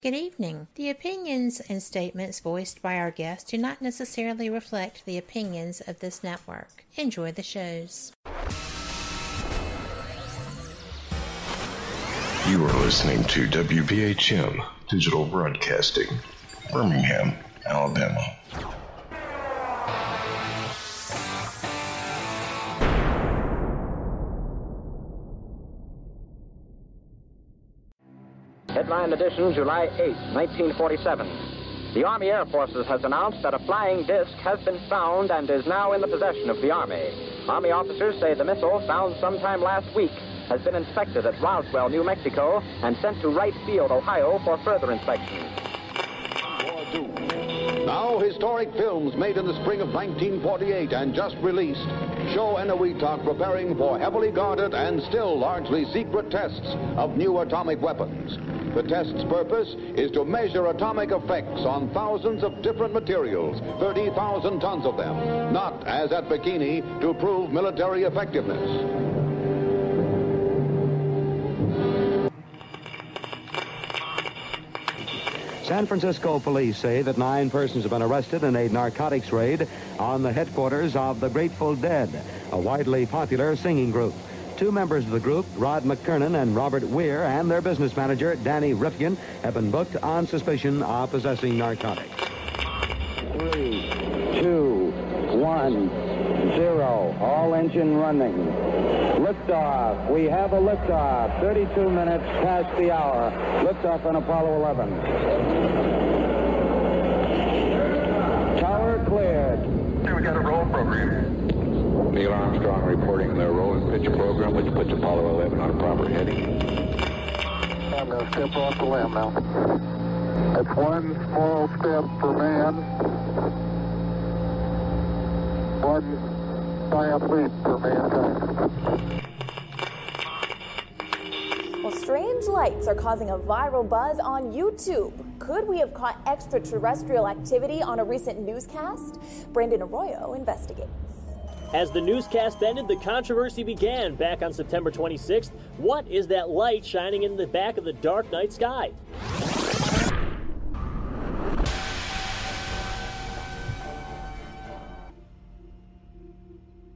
Good evening. The opinions and statements voiced by our guests do not necessarily reflect the opinions of this network. Enjoy the shows. You are listening to WBHM Digital Broadcasting, Birmingham, Alabama. Headline edition, July 8, 1947. The Army Air Forces has announced that a flying disc has been found and is now in the possession of the Army. Army officers say the missile, found sometime last week, has been inspected at Roswell, New Mexico, and sent to Wright Field, Ohio, for further inspection. Now, historic films made in the spring of 1948 and just released show Eniwetok preparing for heavily guarded and still largely secret tests of new atomic weapons. The test's purpose is to measure atomic effects on thousands of different materials, 30,000 tons of them, not, as at Bikini, to prove military effectiveness. San Francisco police say that 9 persons have been arrested in a narcotics raid on the headquarters of the Grateful Dead, a widely popular singing group. 2 members of the group, Rod McKernan and Robert Weir, and their business manager, Danny Rifkin, have been booked on suspicion of possessing narcotics. 3, 2, 1, 0. All engine running. Liftoff. We have a liftoff. 32 minutes past the hour. Liftoff on Apollo 11. Tower cleared. We got a roll program. Neil Armstrong reporting the roll and pitch program, which puts Apollo 11 on a proper heading. I'm going to step off the limb now. That's one small step for man, one giant leap for mankind. Well, strange lights are causing a viral buzz on YouTube. Could we have caught extraterrestrial activity on a recent newscast? Brandon Arroyo investigates. As the newscast ended, the controversy began back on September 26th. What is that light shining in the back of the dark night sky?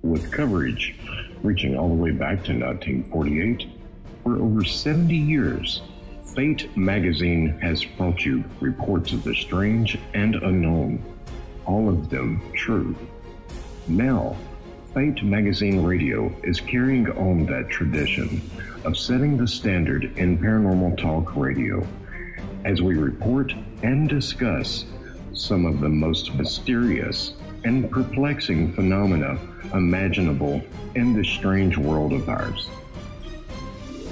With coverage reaching all the way back to 1948, for over 70 years, Fate magazine has brought you reports of the strange and unknown, all of them true. Now, Fate Magazine Radio is carrying on that tradition of setting the standard in paranormal talk radio as we report and discuss some of the most mysterious and perplexing phenomena imaginable in this strange world of ours.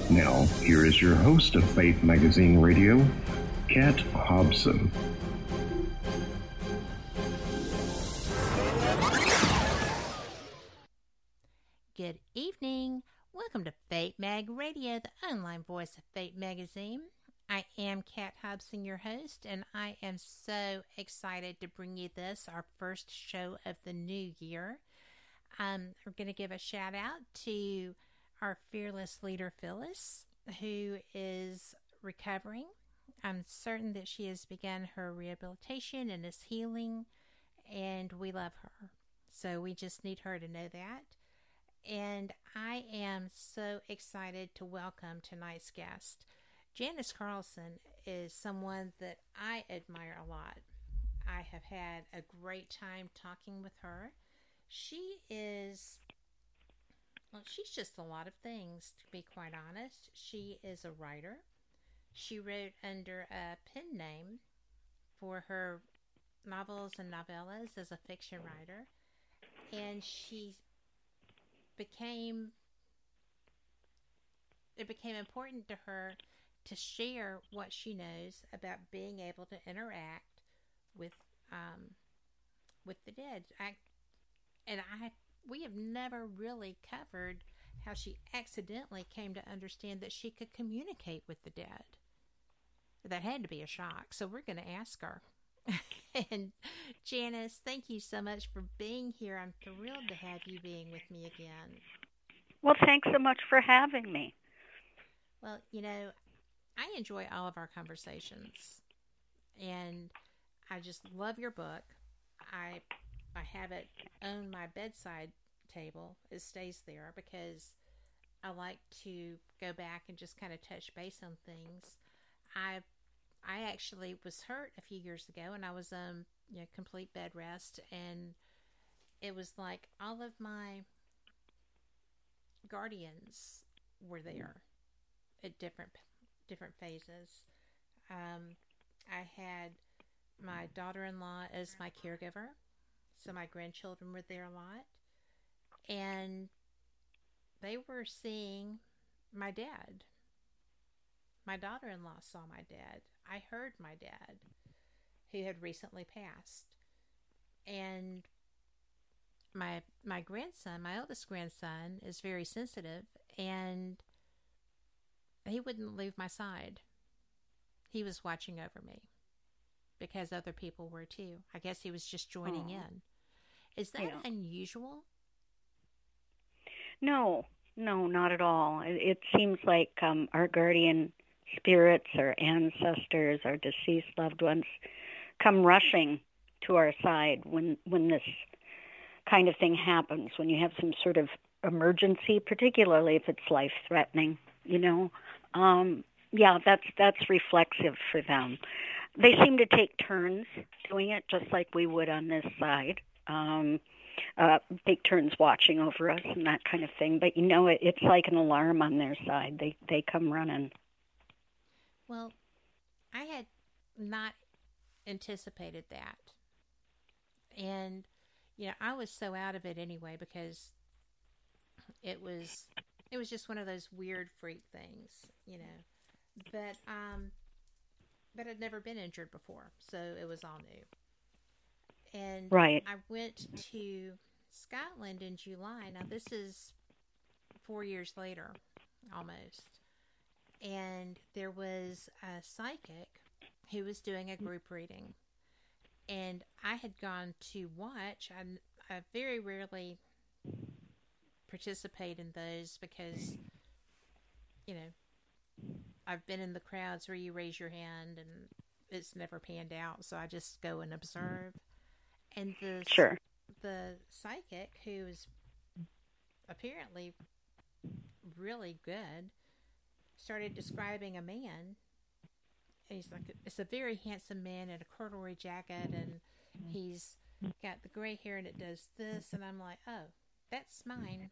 Now, here is your host of Fate Magazine Radio, Kat Hobson. Good evening. Welcome to Fate Mag Radio, the online voice of Fate Magazine. I am Kat Hobson, your host, and I am so excited to bring you this, our first show of the new year. We're going to give a shout out to our fearless leader, Phyllis, who is recovering. I'm certain that she has begun her rehabilitation and is healing, and we love her. So we just need her to know that. And I am so excited to welcome tonight's guest. Janice Carlson is someone that I admire a lot. I have had a great time talking with her. She's just a lot of things, to be quite honest. She is a writer. She wrote under a pen name for her novels and novellas as a fiction writer. And it became important to her to share what she knows about being able to interact with the dead. We have never really covered how she accidentally came to understand that she could communicate with the dead. That had to be a shock, so we're going to ask her. And Janice, thank you so much for being here. I'm thrilled to have you being with me again. Well, thanks so much for having me. Well, I enjoy all of our conversations, and I just love your book. I have it on my bedside table. It stays there because I like to go back and just kind of touch base on things. I actually was hurt a few years ago, and I was complete bed rest, and it was like all of my guardians were there at different phases. I had my daughter-in-law as my caregiver, so my grandchildren were there a lot, and they were seeing my dad. My daughter-in-law saw my dad. I heard my dad, who had recently passed. And my grandson, my oldest grandson, is very sensitive, and he wouldn't leave my side. He was watching over me because other people were too. I guess he was just joining in. Is that unusual? No, not at all. It seems like our guardian spirits, our ancestors, our deceased loved ones come rushing to our side when this kind of thing happens, when you have some sort of emergency, particularly if it's life-threatening, that's reflexive for them. They seem to take turns doing it, just like we would on this side. Take turns watching over us and that kind of thing. But it's like an alarm on their side. They come running. Well, I had not anticipated that. And, I was so out of it anyway because it was just one of those weird freak things, But I'd never been injured before, so it was all new. And right. I went to Scotland in July. Now, this is 4 years later, almost. And there was a psychic who was doing a group reading. And I had gone to watch. I very rarely participate in those because, I've been in the crowds where you raise your hand and it's never panned out. So I just go and observe. And the psychic, who is apparently really good, started describing a man. And he's like, it's a very handsome man in a corduroy jacket, and he's got the gray hair, and it does this. And I'm like, oh, that's mine.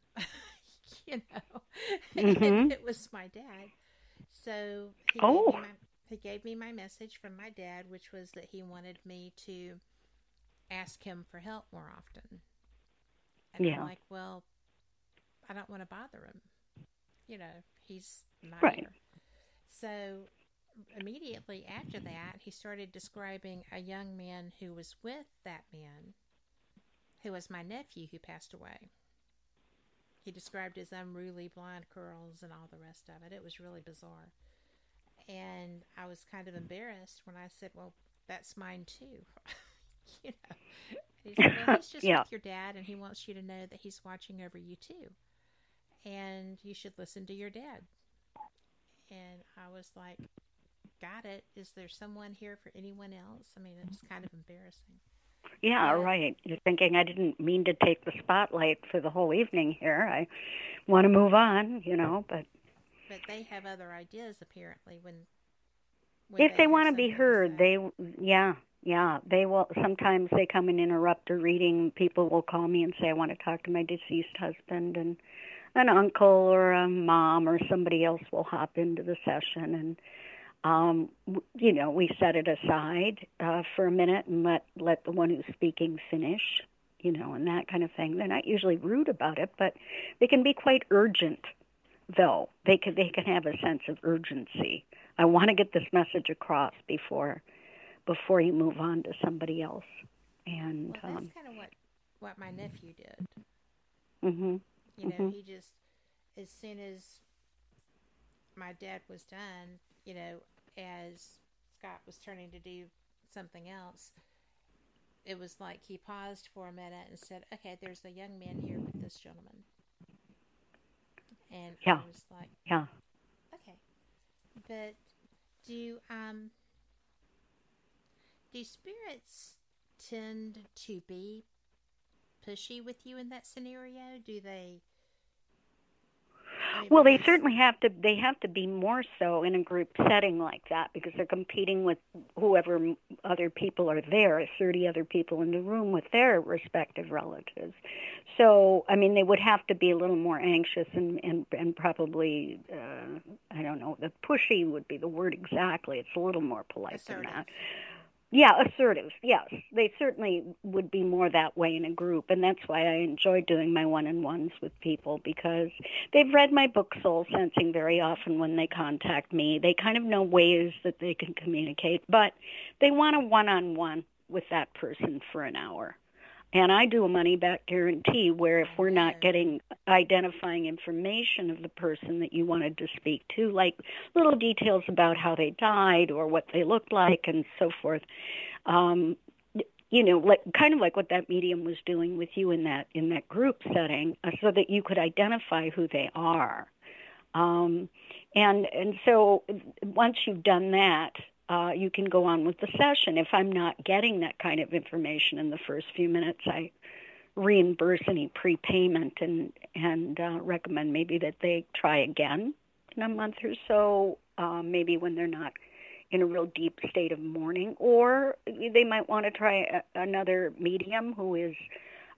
Mm-hmm. And it was my dad. So he gave me my message from my dad, which was that he wanted me to ask him for help more often. And I'm like, well, I don't want to bother him. He's not here. So immediately after that, he started describing a young man who was with that man, who was my nephew who passed away. He described his unruly blonde curls and all the rest of it. It was really bizarre. And I was kind of embarrassed when I said, well, that's mine too. He said, well, he's just with your dad, and he wants you to know that he's watching over you too. And you should listen to your dad. And I was like, got it. Is there someone here for anyone else? I mean, it's kind of embarrassing. Yeah, right. You're thinking, I didn't mean to take the spotlight for the whole evening here. I want to move on, but... But they have other ideas, apparently, when if they want to be heard, they will. Sometimes they come and interrupt a reading. People will call me and say, I want to talk to my deceased husband, and an uncle or a mom or somebody else will hop into the session, and we set it aside for a minute and let the one who's speaking finish, and that kind of thing. They're not usually rude about it, but they can be quite urgent, though. They can have a sense of urgency. I want to get this message across before you move on to somebody else. And well, that's kind of what my nephew did. Mm-hmm. He just, as soon as my dad was done, as Scott was turning to do something else, it was like he paused for a minute and said, okay, there's a young man here with this gentleman. And I was like, okay. But Do spirits tend to be pushy with you in that scenario? Do they? Well, they certainly have to. They have to be more so in a group setting like that because they're competing with whoever other people are there. 30 other people in the room with their respective relatives. So, I mean, they would have to be a little more anxious and probably, I don't know, the pushy would be the word exactly. It's a little more polite than that. Yeah, assertive, yes. They certainly would be more that way in a group, and that's why I enjoy doing my one-on-ones with people, because they've read my book, Soul Sensing, very often when they contact me. They kind of know ways that they can communicate, but they want a one-on-one with that person for an hour. And I do a money-back guarantee where if we're not getting identifying information of the person that you wanted to speak to, like little details about how they died or what they looked like and so forth, you know, like kind of like what that medium was doing with you in that group setting, so that you could identify who they are. And so once you've done that, you can go on with the session. If I'm not getting that kind of information in the first few minutes, I reimburse any prepayment and recommend maybe that they try again in a month or so, maybe when they're not in a real deep state of mourning. Or they might want to try another medium who is,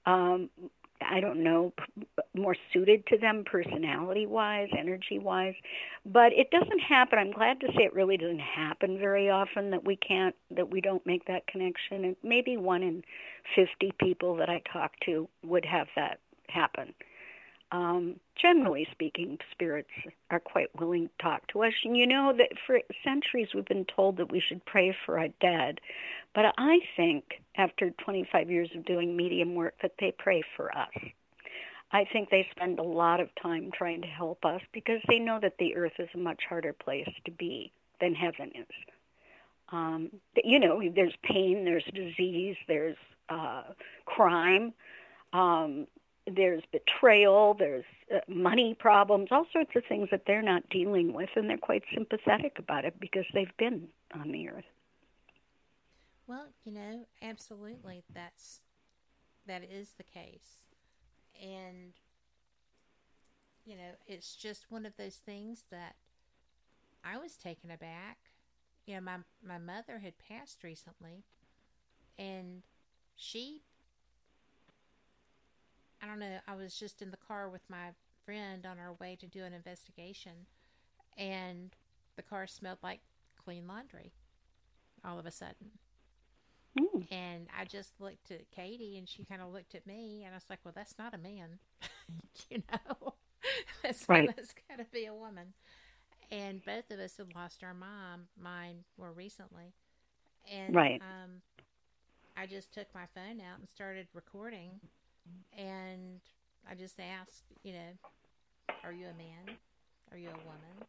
I don't know, more suited to them personality-wise, energy-wise. But it doesn't happen. I'm glad to say it really doesn't happen very often that we don't make that connection. And maybe 1 in 50 people that I talk to would have that happen. Generally speaking, spirits are quite willing to talk to us. And you know that for centuries we've been told that we should pray for our dead. But I think after 25 years of doing medium work that they pray for us. I think they spend a lot of time trying to help us because they know that the earth is a much harder place to be than heaven is. You know, there's pain, there's disease, there's crime, there's betrayal, there's money problems, all sorts of things that they're not dealing with, and they're quite sympathetic about it because they've been on the earth. Well, you know, absolutely, that is the case. And, you know, it's just one of those things that I was taken aback. You know, my mother had passed recently, and I don't know, I was just in the car with my friend on our way to do an investigation, and the car smelled like clean laundry all of a sudden. And I just looked at Katie, and she kind of looked at me, and I was like, well, that's not a man. You know, that's got to be a woman. And both of us had lost our mom, mine more recently. And I just took my phone out and started recording, and I just asked, you know, are you a man? Are you a woman?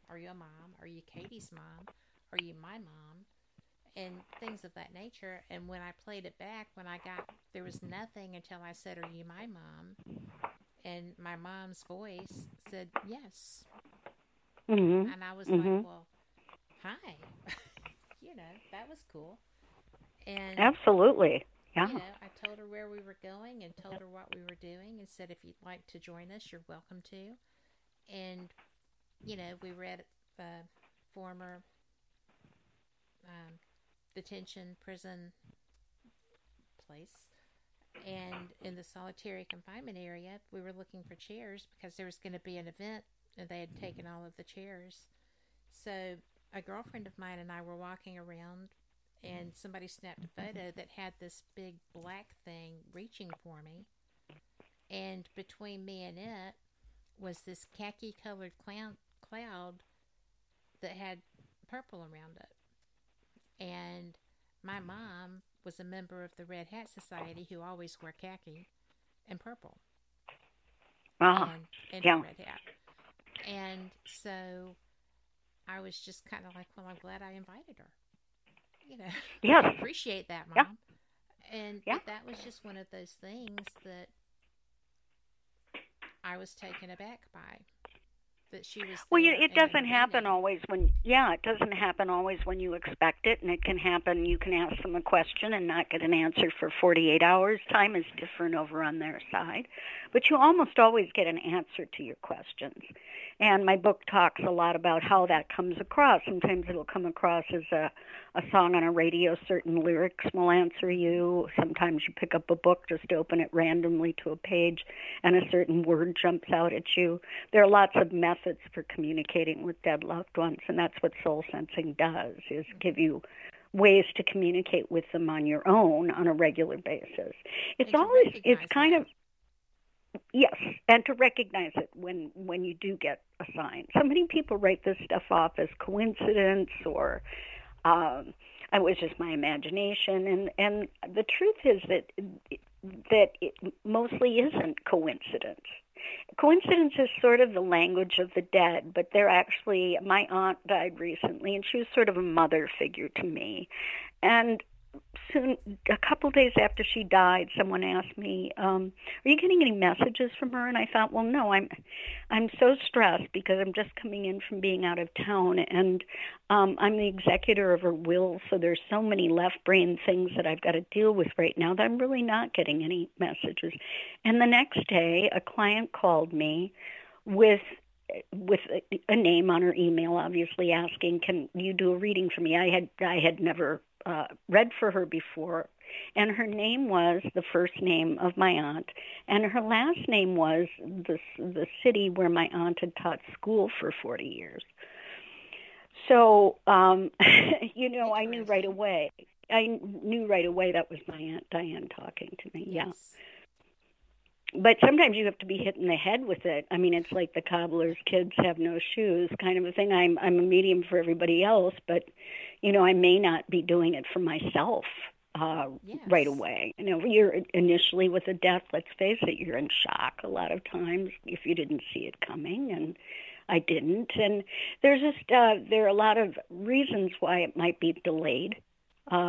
Are you a mom? Are you Katie's mom? Are you my mom? And things of that nature. And when I played it back, there was nothing until I said, are you my mom? And my mom's voice said, yes. Mm-hmm. And I was like, well, hi. You know, that was cool. And absolutely. Yeah. You know, I told her where we were going and told her what we were doing and said, if you'd like to join us, you're welcome to. And, you know, we were at the former detention prison place, and in the solitary confinement area we were looking for chairs because there was going to be an event and they had taken all of the chairs. So a girlfriend of mine and I were walking around, and somebody snapped a photo that had this big black thing reaching for me, and between me and it was this khaki colored cloud that had purple around it. And my mom was a member of the Red Hat Society who always wore khaki and purple. And Red Hat. And so I was just kind of like, well, I'm glad I invited her. You know, I appreciate that, Mom. Yeah. And that was just one of those things that I was taken aback by. But she was Well, there it and doesn't happen agreeing. always when, it doesn't happen always when you expect it, and it can happen, you can ask them a question and not get an answer for 48 hours. Time is different over on their side, but you almost always get an answer to your questions. And my book talks a lot about how that comes across. Sometimes it'll come across as a song on a radio, certain lyrics will answer you. Sometimes you pick up a book, just open it randomly to a page, and a certain word jumps out at you. There are lots of methods for communicating with dead loved ones, and that's what soul sensing does, is give you ways to communicate with them on your own on a regular basis. It's kind of, yes, and to recognize it when you do get a sign. So many people write this stuff off as coincidence or it was just my imagination, and the truth is that it mostly isn't coincidence. Coincidence is sort of the language of the dead, but they're actually, my aunt died recently, and she was sort of a mother figure to me. And soon, a couple days after she died, someone asked me, "Are you getting any messages from her?" And I thought, well, no, I'm so stressed because I'm just coming in from being out of town, and I'm the executor of her will, so there's so many left brain things that I've got to deal with right now that I'm really not getting any messages. And the next day, a client called me with a name on her email, obviously asking, "Can you do a reading for me?" I had never read for her before, and her name was the first name of my aunt, and her last name was the city where my aunt had taught school for 40 years. So, I knew right away. I knew right away that was my Aunt Diane talking to me. Yes. Yeah. But sometimes you have to be hit in the head with it. I mean, it's like the cobbler's kids have no shoes kind of a thing. I'm a medium for everybody else, but, I may not be doing it for myself right away. You're initially with a death, let's face it, you're in shock a lot of times if you didn't see it coming, and I didn't. And there's there are a lot of reasons why it might be delayed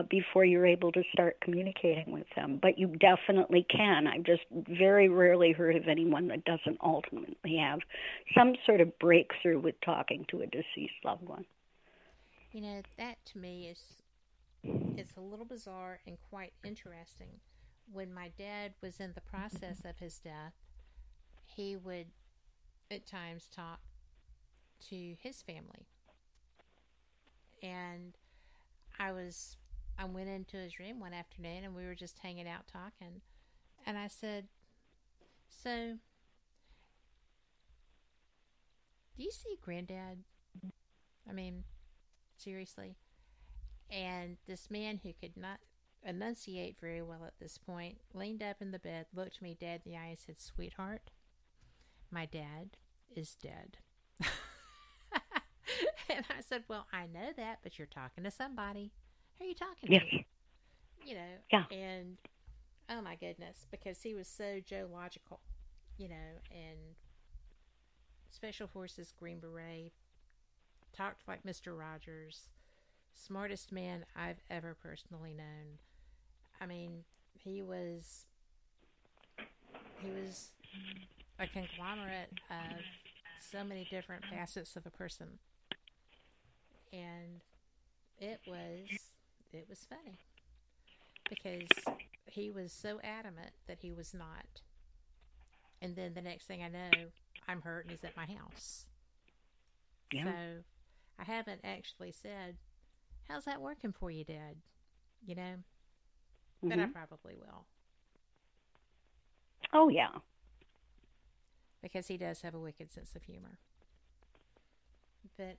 before you're able to start communicating with them. But you definitely can. I've just very rarely heard of anyone that doesn't ultimately have some sort of breakthrough with talking to a deceased loved one. That to me it's a little bizarre and quite interesting. When my dad was in the process of his death, he would at times talk to his family. And I went into his room one afternoon and we were just hanging out talking. And I said, "So, do you see Granddad? I mean, seriously?" And this man who could not enunciate very well at this point leaned up in the bed, looked me dead in the eye and said, "Sweetheart, my dad is dead." And I said, "Well, I know that, but you're talking to somebody. Who are you talking to?" Yeah. And oh my goodness, because he was so Joe logical, and Special Forces Green Beret, talked like Mr. Rogers, smartest man I've ever personally known. I mean, he was a conglomerate of so many different facets of a person. And it was funny because he was so adamant that he was not. And then the next thing I know, I'm hurt and he's at my house. Yeah. So I haven't actually said, "How's that working for you, Dad?" But I probably will. Oh, yeah. Because he does have a wicked sense of humor. But,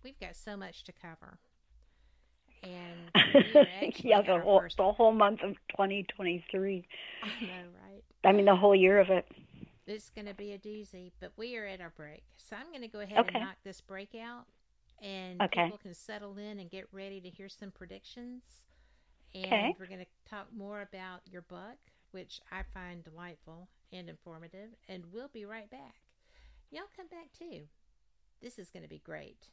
we've got so much to cover. And we are actually yeah, the whole month of 2023. I know, right? I mean, the whole year of it. It's going to be a doozy, but we are at our break. So I'm going to go ahead and knock this break out, and people can settle in and get ready to hear some predictions. And we're going to talk more about your book, which I find delightful and informative, and we'll be right back. Y'all come back too. This is going to be great.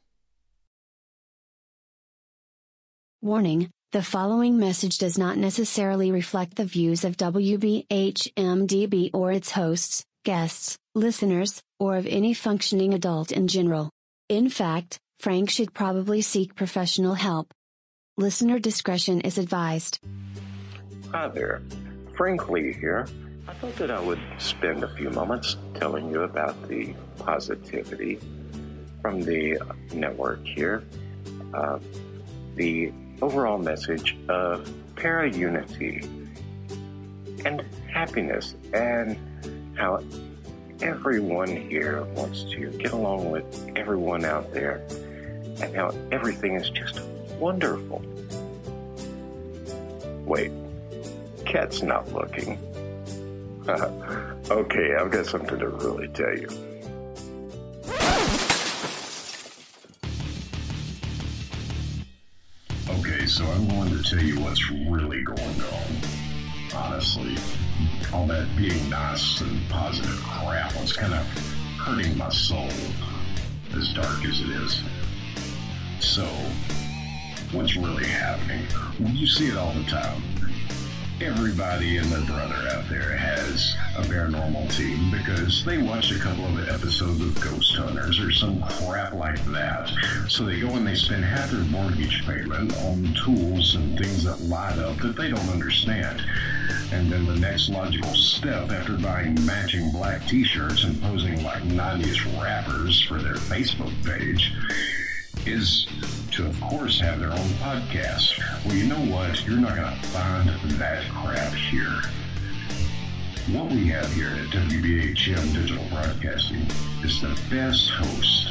Warning, the following message does not necessarily reflect the views of WBHM-DB or its hosts. guests, listeners, or of any functioning adult in general. In fact, Frank should probably seek professional help. Listener discretion is advised. Hi there, Frank Lee here. I thought that I would spend a few moments telling you about the positivity from the network here. The overall message of para-unity and happiness, and how everyone here wants to get along with everyone out there, and how everything is just wonderful. Wait, Cat's not looking. Okay, I've got something to really tell you. Okay, so I'm going to tell you what's really going on. Honestly, all that being nice and positive crap was kind of hurting my soul, as dark as it is. So, what's really happening? Well, you see it all the time. Everybody and their brother out there has a paranormal team because they watch a couple of episodes of Ghost Hunters or some crap like that. So they go and they spend half their mortgage payment on tools and things that light up that they don't understand. And then the next logical step after buying matching black t-shirts and posing like 90s rappers for their Facebook page is to, of course, have their own podcast. Well, you know what? You're not going to find that crap here. What we have here at WBHM Digital Broadcasting is the best host,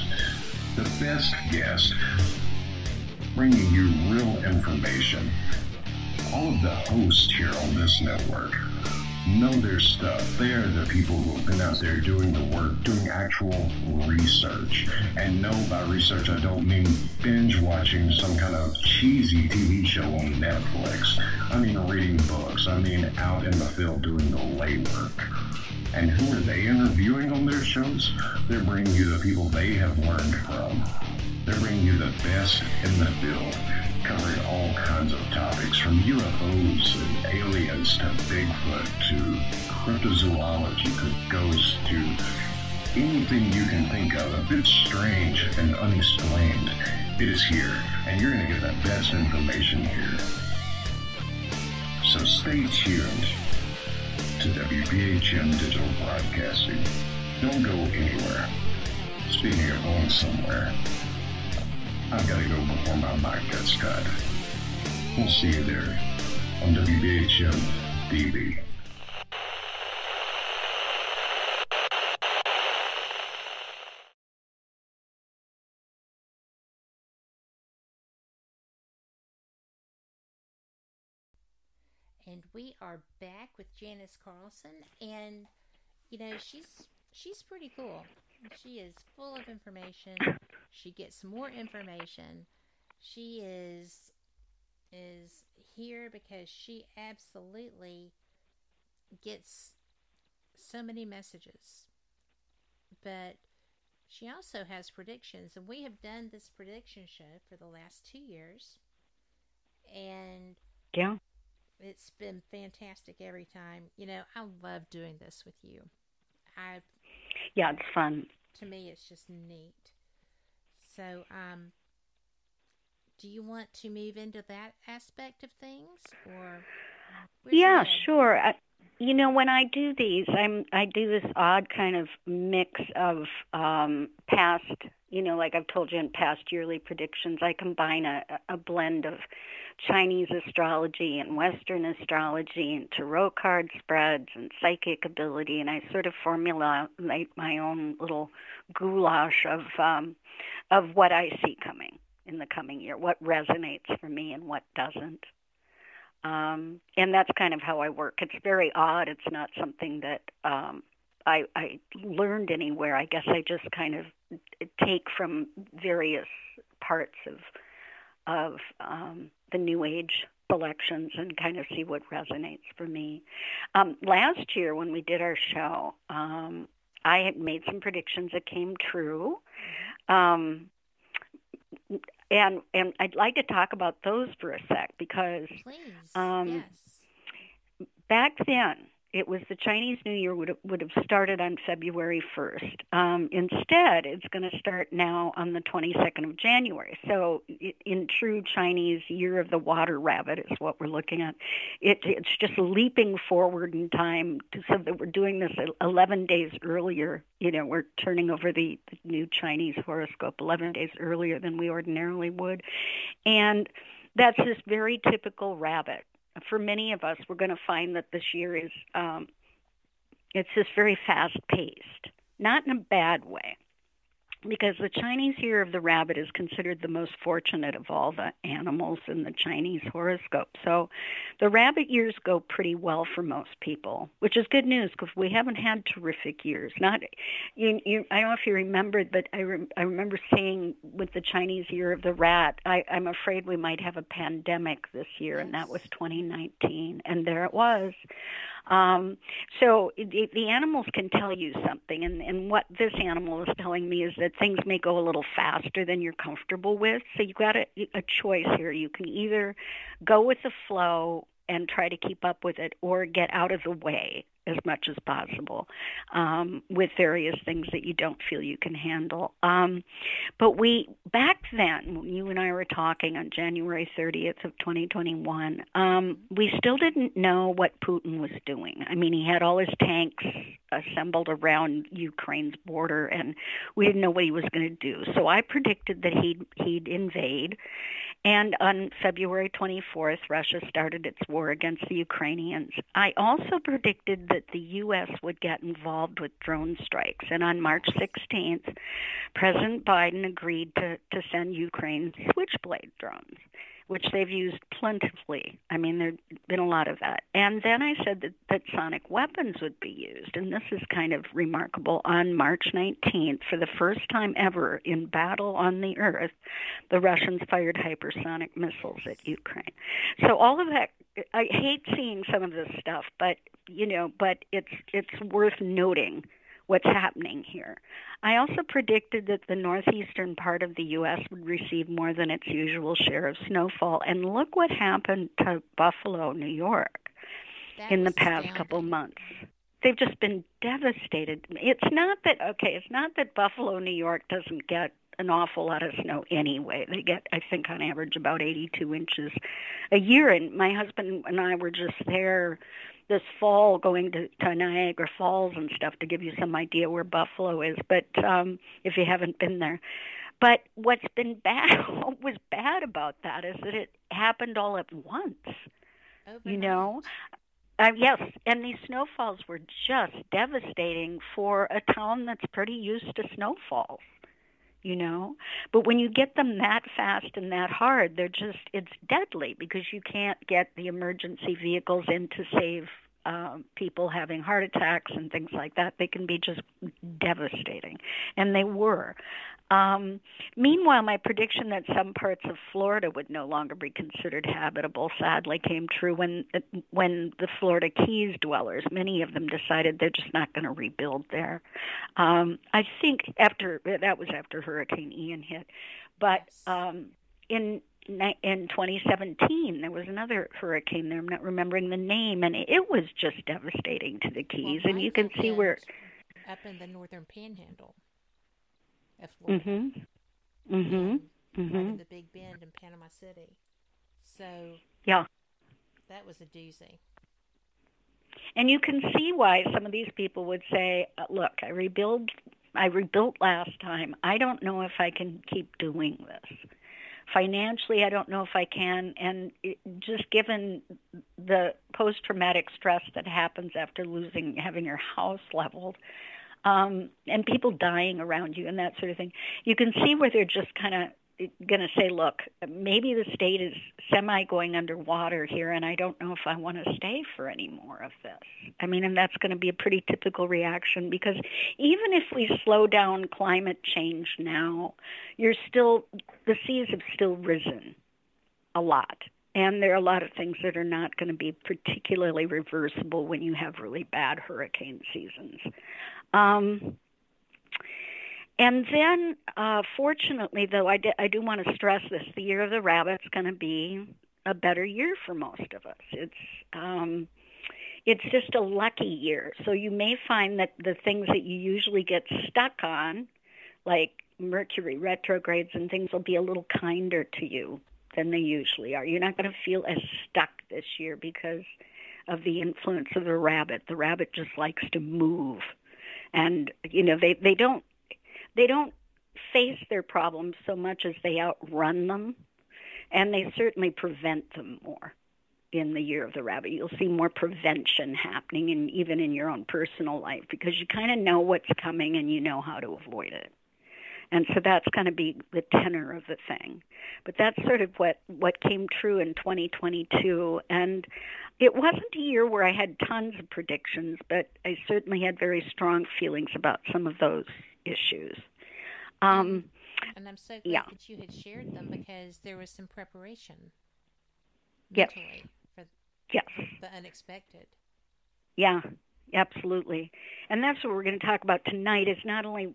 the best guest, bringing you real information. All of the hosts here on this network know their stuff. They are the people who have been out there doing the work, doing actual research. And no, by research, I don't mean binge watching some kind of cheesy TV show on Netflix. I mean reading books. I mean out in the field doing the legwork. And who are they interviewing on their shows? They're bringing you the people they have learned from. They're bringing you the best in the field, covering all kinds of topics from UFOs and aliens to Bigfoot to cryptozoology to ghosts to anything you can think of a bit strange and unexplained. It is here, and you're going to get the best information here. So stay tuned to WBHM Digital Broadcasting. Don't go anywhere. Speaking of going somewhere, I've got to go before my mic gets cut. We'll see you there on WBHM-DB. And we are back with Janice Carlson, and you know, she's pretty cool. She is full of information. She gets more information. She is here because she absolutely gets so many messages. But she also has predictions, and we have done this prediction show for the last 2 years. And yeah, it's been fantastic every time. You know, I love doing this with you. Yeah, it's fun. To me, it's just neat. So, do you want to move into that aspect of things, or? Yeah, sure. You know, when I do these, I do this odd kind of mix of past, you know, like I've told you in past yearly predictions, I combine a blend of Chinese astrology and Western astrology and tarot card spreads and psychic ability, and I sort of formulate my own little goulash of what I see coming in the coming year, what resonates for me and what doesn't. And that's kind of how I work. It's very odd. It's not something that I learned anywhere. I guess I just kind of take from various parts of the New Age selections and kind of see what resonates for me. Last year when we did our show, I had made some predictions that came true. And I'd like to talk about those for a sec because yes. Back then, It was the Chinese New Year would have started on February 1st. Instead, it's going to start now on the 22nd of January. So in true Chinese Year of the Water Rabbit is what we're looking at. It's just leaping forward in time so that we're doing this 11 days earlier. We're turning over the new Chinese horoscope 11 days earlier than we ordinarily would. And that's this very typical rabbit. For many of us, we're going to find that this year is, it's just very fast-paced, not in a bad way, because the Chinese Year of the Rabbit is considered the most fortunate of all the animals in the Chinese horoscope. So the rabbit years go pretty well for most people, which is good news because we haven't had terrific years. I don't know if you remembered, but I remember saying with the Chinese Year of the Rat, I'm afraid we might have a pandemic this year, and that was 2019, and there it was. So the animals can tell you something, and what this animal is telling me is that things may go a little faster than you're comfortable with. So you've got a choice here. You can either go with the flow and try to keep up with it, or get out of the way as much as possible with various things that you don't feel you can handle. But back then, when you and I were talking on January 30th of 2021, we still didn't know what Putin was doing. I mean, he had all his tanks assembled around Ukraine's border, and we didn't know what he was going to do. So I predicted that he'd invade. And on February 24th, Russia started its war against the Ukrainians. I also predicted that the U.S. would get involved with drone strikes. And on March 16th, President Biden agreed to send Ukraine Switchblade drones, which they've used plentifully. I mean, there's been a lot of that. And then I said that sonic weapons would be used. And this is kind of remarkable. On March 19th, for the first time ever in battle on the earth, the Russians fired hypersonic missiles at Ukraine. So all of that, I hate seeing some of this stuff, but it's worth noting what's happening here. I also predicted that the northeastern part of the U.S. would receive more than its usual share of snowfall. And look what happened to Buffalo, New York, in the past couple of months. They've just been devastated. It's not that Buffalo, New York doesn't get an awful lot of snow anyway. They get, I think, on average about 82 inches a year. And my husband and I were just there this fall going to Niagara Falls and stuff to give you some idea where Buffalo is, but if you haven't been there. But what was bad about that is that it happened all at once, yes, and these snowfalls were just devastating for a town that's pretty used to snowfalls, But when you get them that fast and that hard, it's deadly because you can't get the emergency vehicles in to save people having heart attacks and things like that. They can be just devastating, and they were. Meanwhile, my prediction that some parts of Florida would no longer be considered habitable sadly came true when the Florida Keys dwellers, many of them decided they're just not going to rebuild there. I think after Hurricane Ian hit, but in 2017, there was another hurricane there. I'm not remembering the name, and it was just devastating to the Keys. And you can see where up in the northern Panhandle of Florida, right in the Big Bend in Panama City. So yeah, that was a doozy. And you can see why some of these people would say, "Look, I rebuilt last time. I don't know if I can keep doing this." Financially, I don't know if I can, and just given the post-traumatic stress that happens after having your house leveled, and people dying around you and that sort of thing, you can see where they're just kind of going to say, look, maybe the state is semi-going underwater here, and I don't know if I want to stay for any more of this. I mean, and that's going to be a pretty typical reaction because even if we slow down climate change now, the seas have still risen a lot. And there are a lot of things that are not going to be particularly reversible when you have really bad hurricane seasons. And then, fortunately, though, I do want to stress this, the Year of the Rabbit's going to be a better year for most of us. it's just a lucky year. So you may find that the things that you usually get stuck on, like Mercury retrogrades and things, will be a little kinder to you than they usually are. You're not going to feel as stuck this year because of the influence of the rabbit. The rabbit just likes to move. And, you know, they don't face their problems so much as they outrun them, and they certainly prevent them more in the year of the rabbit. You'll see more prevention happening even in your own personal life, because you kind of know what's coming and you know how to avoid it. And so that's going to be the tenor of the thing. But that's sort of what came true in 2022. And it wasn't a year where I had tons of predictions, but I certainly had very strong feelings about some of those issues. And I'm so glad that you had shared them, because there was some preparation mentally for the unexpected. Yeah. Absolutely. And that's what we're going to talk about tonight, is not only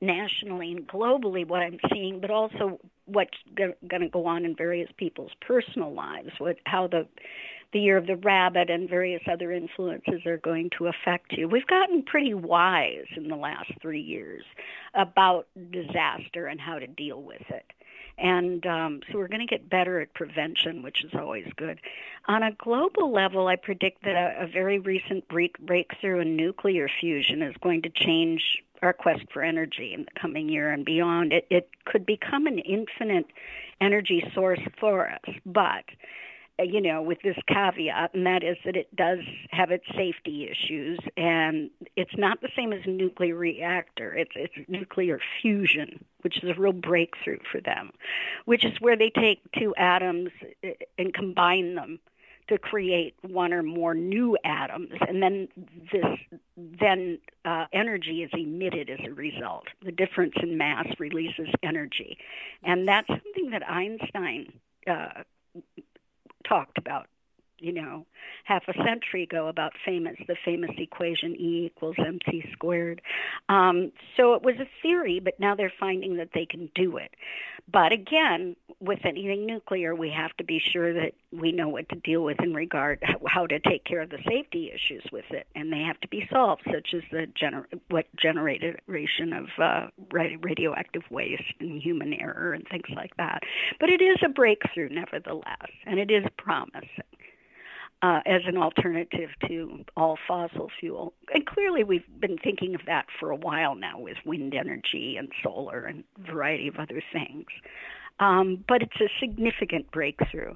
nationally and globally what I'm seeing, but also what's going to go on in various people's personal lives, how the year of the rabbit and various other influences are going to affect you. We've gotten pretty wise in the last 3 years about disaster and how to deal with it. And so we're going to get better at prevention, which is always good. On a global level, I predict that a very recent breakthrough in nuclear fusion is going to change our quest for energy in the coming year and beyond. It could become an infinite energy source for us, but you know, with this caveat, and that is that it does have its safety issues, and it's not the same as a nuclear reactor. It's nuclear fusion, which is a real breakthrough for them, which is where they take two atoms and combine them to create one or more new atoms, and then energy is emitted as a result. The difference in mass releases energy, and that's something that Einstein talked about, you know, half a century ago, about the famous equation E = mc squared. So it was a theory, but now they're finding that they can do it. But again, with anything nuclear, we have to be sure that we know what to deal with in regard how to take care of the safety issues with it, and they have to be solved, such as the generation of radioactive waste and human error and things like that. But it is a breakthrough, nevertheless, and it is promising as an alternative to all fossil fuel. And clearly we've been thinking of that for a while now with wind energy and solar and a variety of other things. But it's a significant breakthrough.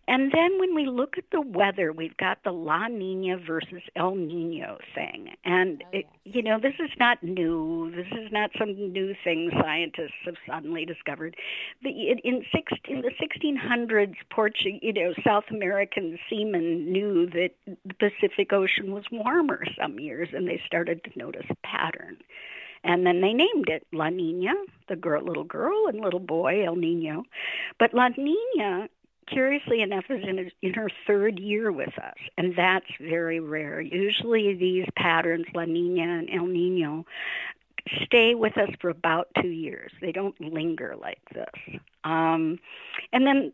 And then when we look at the weather, we've got the La Nina versus El Nino thing. And, you know, this is not new. This is not some new thing scientists have suddenly discovered. In the 1600s, South American seamen knew that the Pacific Ocean was warmer some years, and they started to notice a pattern. And then they named it La Nina, little girl, and little boy, El Nino. But La Nina, curiously enough, is in her third year with us, and that's very rare. Usually these patterns, La Nina and El Nino, stay with us for about 2 years. They don't linger like this. And then,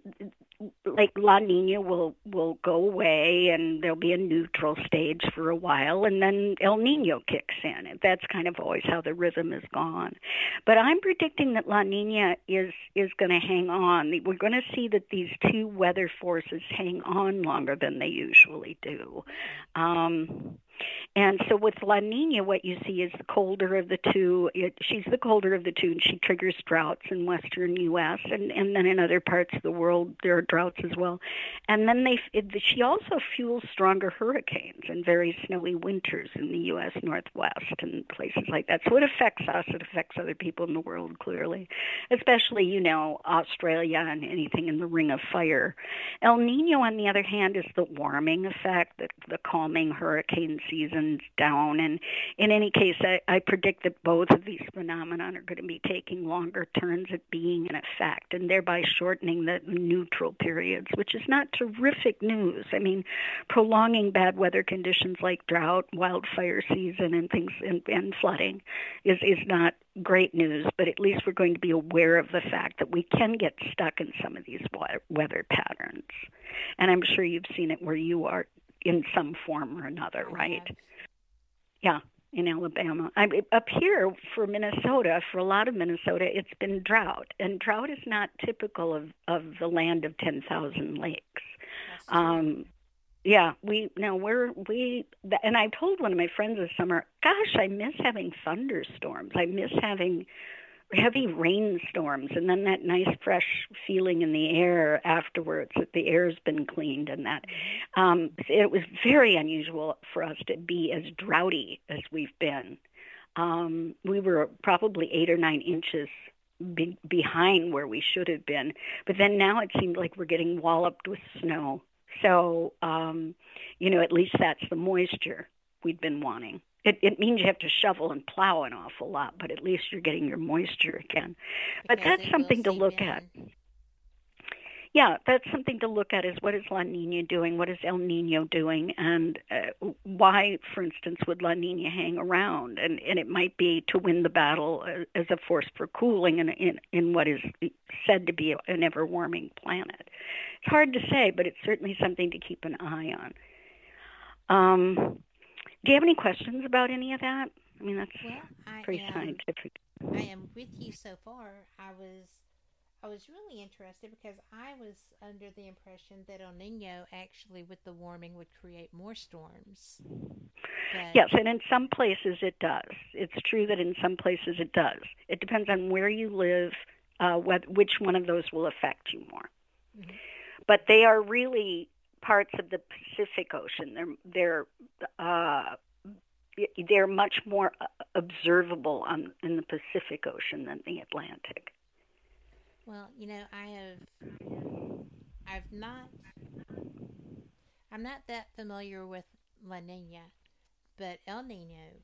like, La Nina will go away, and there'll be a neutral stage for a while, and then El Nino kicks in. And that's kind of always how the rhythm is gone. But I'm predicting that La Nina is going to hang on. We're going to see that these two weather forces hang on longer than they usually do. And so with La Nina, what you see is the colder of the two. She's the colder of the two, and she triggers droughts in western U.S., and then in other parts of the world there are droughts as well. And then she also fuels stronger hurricanes and very snowy winters in the U.S. Northwest and places like that. So it affects us. It affects other people in the world, clearly, especially, Australia and anything in the Ring of Fire. El Nino, on the other hand, is the warming effect, the calming hurricane seasons down. And in any case, I predict that both of these phenomena are going to be taking longer turns at being in effect, and thereby shortening the neutral periods, which is not terrific news. I mean, prolonging bad weather conditions like drought, wildfire season, and things and flooding is not great news, but at least we're going to be aware of the fact that we can get stuck in some of these weather patterns. And I'm sure you've seen it where you are in some form or another, right? Yeah, in Alabama. Up here for Minnesota, for a lot of Minnesota, it's been drought, and drought is not typical of the land of 10,000 lakes. Yeah, and I told one of my friends this summer, gosh, I miss having thunderstorms. I miss having heavy rainstorms, and then that nice fresh feeling in the air afterwards that the air's been cleaned, and that it was very unusual for us to be as droughty as we've been. We were probably 8 or 9 inches behind where we should have been, but then now it seemed like we're getting walloped with snow. So, at least that's the moisture we'd been wanting. It means you have to shovel and plow an awful lot, but at least you're getting your moisture again. But that's something to look at. Yeah, that's something to look at, is what is La Nina doing? What is El Nino doing? And why, for instance, would La Nina hang around? And it might be to win the battle as a force for cooling in what is said to be an ever-warming planet. It's hard to say, but it's certainly something to keep an eye on. Do you have any questions about any of that? I mean, that's pretty scientific. I am with you so far. I was really interested because I was under the impression that El Nino actually, with the warming, would create more storms. But yes, and in some places it does. It's true that in some places it does. It depends on where you live, which one of those will affect you more. Mm-hmm. But they are really parts of the Pacific Ocean. They're much more observable in the Pacific Ocean than the Atlantic. Well, I'm not that familiar with La Nina, but El Nino,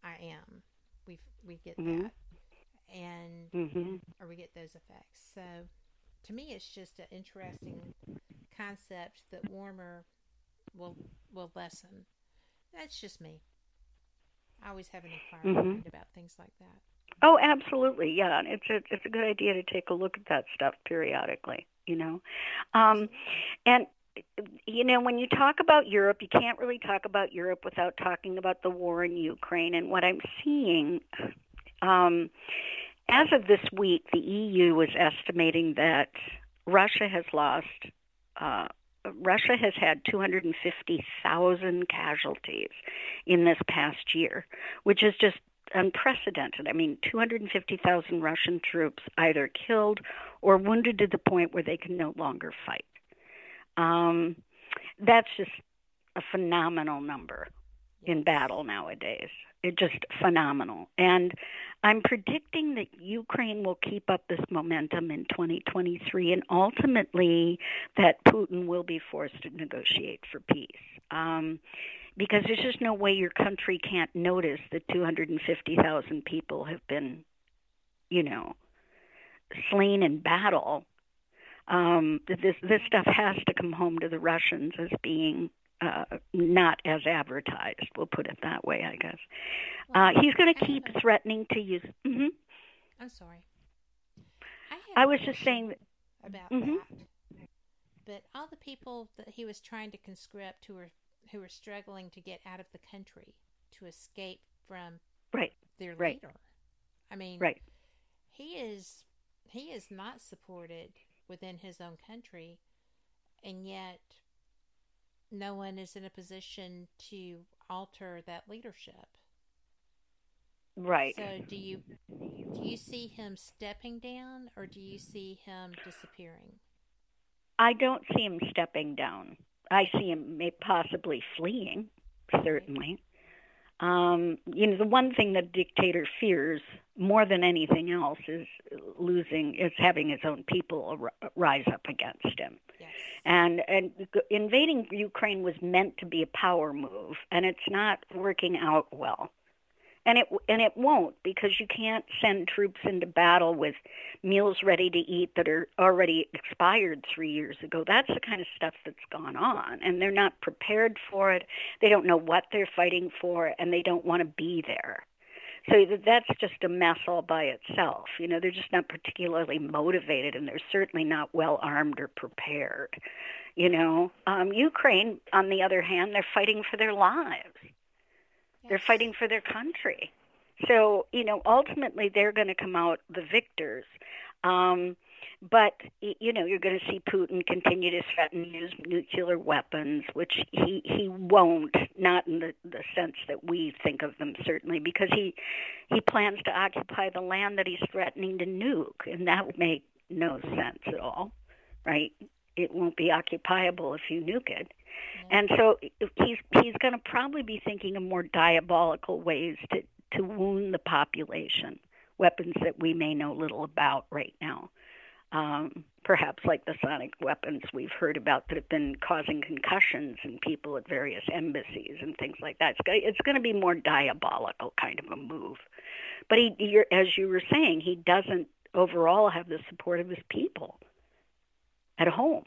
I am. We get that, and or we get those effects. So, to me, it's just an interesting concept that warmer will lessen. That's just me. I always have an inquiring mind about things like that. Oh, absolutely, yeah. And it's a good idea to take a look at that stuff periodically, And when you talk about Europe, you can't really talk about Europe without talking about the war in Ukraine. And what I'm seeing, as of this week, the EU is estimating that Russia has had 250,000 casualties in this past year, which is just unprecedented. I mean, 250,000 Russian troops either killed or wounded to the point where they can no longer fight. That's just a phenomenal number in battle nowadays. It's just phenomenal. And I'm predicting that Ukraine will keep up this momentum in 2023, and ultimately that Putin will be forced to negotiate for peace. Because there's just no way your country can't notice that 250,000 people have been, slain in battle. This stuff has to come home to the Russians as being not as advertised. We'll put it that way, I guess. He's going to keep threatening to use. Mm-hmm. I'm sorry. I was just saying about that. But all the people that he was trying to conscript who were struggling to get out of the country to escape from their leader. I mean, he is not supported within his own country, and yet no one is in a position to alter that leadership. Right. So do you see him stepping down, or do you see him disappearing? I don't see him stepping down. I see him possibly fleeing, certainly. The one thing that dictator fears more than anything else is having his own people rise up against him. Yes. And invading Ukraine was meant to be a power move, and it's not working out well. And it won't, because you can't send troops into battle with meals ready to eat that are already expired 3 years ago. That's the kind of stuff that's gone on, and they're not prepared for it. They don't know what they're fighting for, and they don't want to be there. So that's just a mess all by itself. They're just not particularly motivated, and they're certainly not well armed or prepared. Ukraine, on the other hand, they're fighting for their lives. Yes. They're fighting for their country. So, ultimately they're going to come out the victors. But, you're going to see Putin continue to threaten to use nuclear weapons, which he won't, not in the sense that we think of them, certainly, because he plans to occupy the land that he's threatening to nuke, and that would make no sense at all, right? It won't be occupiable if you nuke it. Yeah. And so he's going to probably be thinking of more diabolical ways to wound the population, weapons that we may know little about right now. Perhaps like the sonic weapons we've heard about that have been causing concussions in people at various embassies and things like that. It's going to be more diabolical kind of a move. But as you were saying, he doesn't overall have the support of his people at home.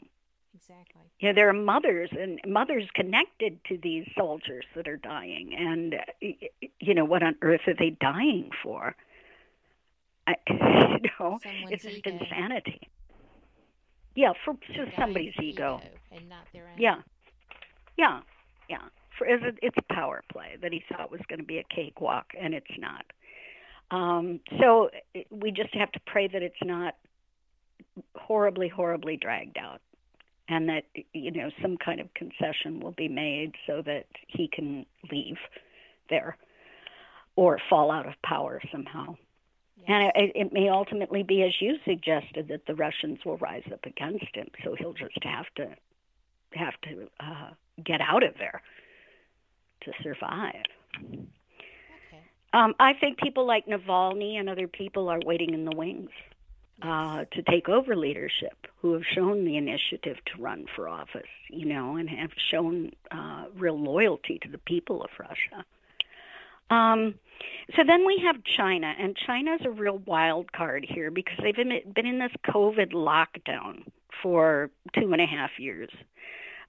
Exactly. There are mothers connected to these soldiers that are dying. And, what on earth are they dying for? It's just insanity. Yeah, for somebody's ego. And not their own. Yeah. It's a power play that he thought was going to be a cakewalk, and it's not. So we just have to pray that it's not horribly, horribly dragged out, and that, some kind of concession will be made so that he can leave there or fall out of power somehow. Yes. And it may ultimately be, as you suggested, that the Russians will rise up against him, so he'll just have to get out of there to survive. Okay. I think people like Navalny and other people are waiting in the wings to take over leadership, who have shown the initiative to run for office, and have shown real loyalty to the people of Russia. So then we have China, and China's a real wild card here because they've been in this COVID lockdown for 2.5 years,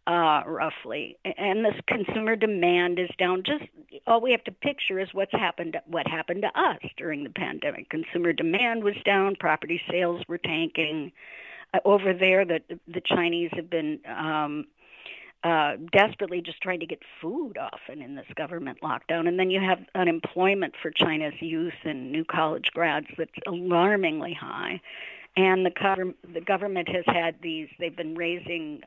roughly, and this consumer demand is down. Just all we have to picture is what happened to us during the pandemic. Consumer demand was down, property sales were tanking. Over there, the Chinese have been desperately just trying to get food often in this government lockdown. And then you have unemployment for China's youth and new college grads that's alarmingly high. And the government has had they've been raising,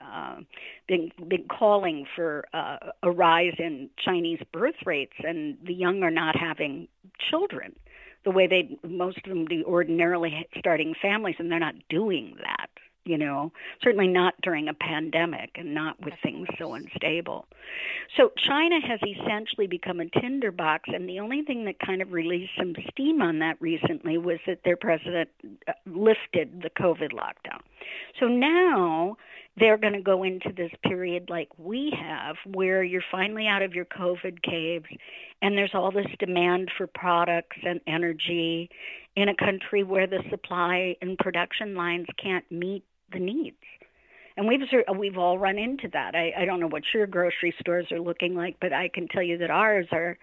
been calling for a rise in Chinese birth rates, and the young are not having children the way most of them do ordinarily, starting families, and they're not doing that. Certainly not during a pandemic and not with things so unstable. So China has essentially become a tinderbox, and the only thing that kind of released some steam on that recently was that their president lifted the COVID lockdown. So now they're going to go into this period like we have, where you're finally out of your COVID caves, and there's all this demand for products and energy in a country where the supply and production lines can't meet the needs. And we've all run into that. I don't know what your grocery stores are looking like, but I can tell you that ours are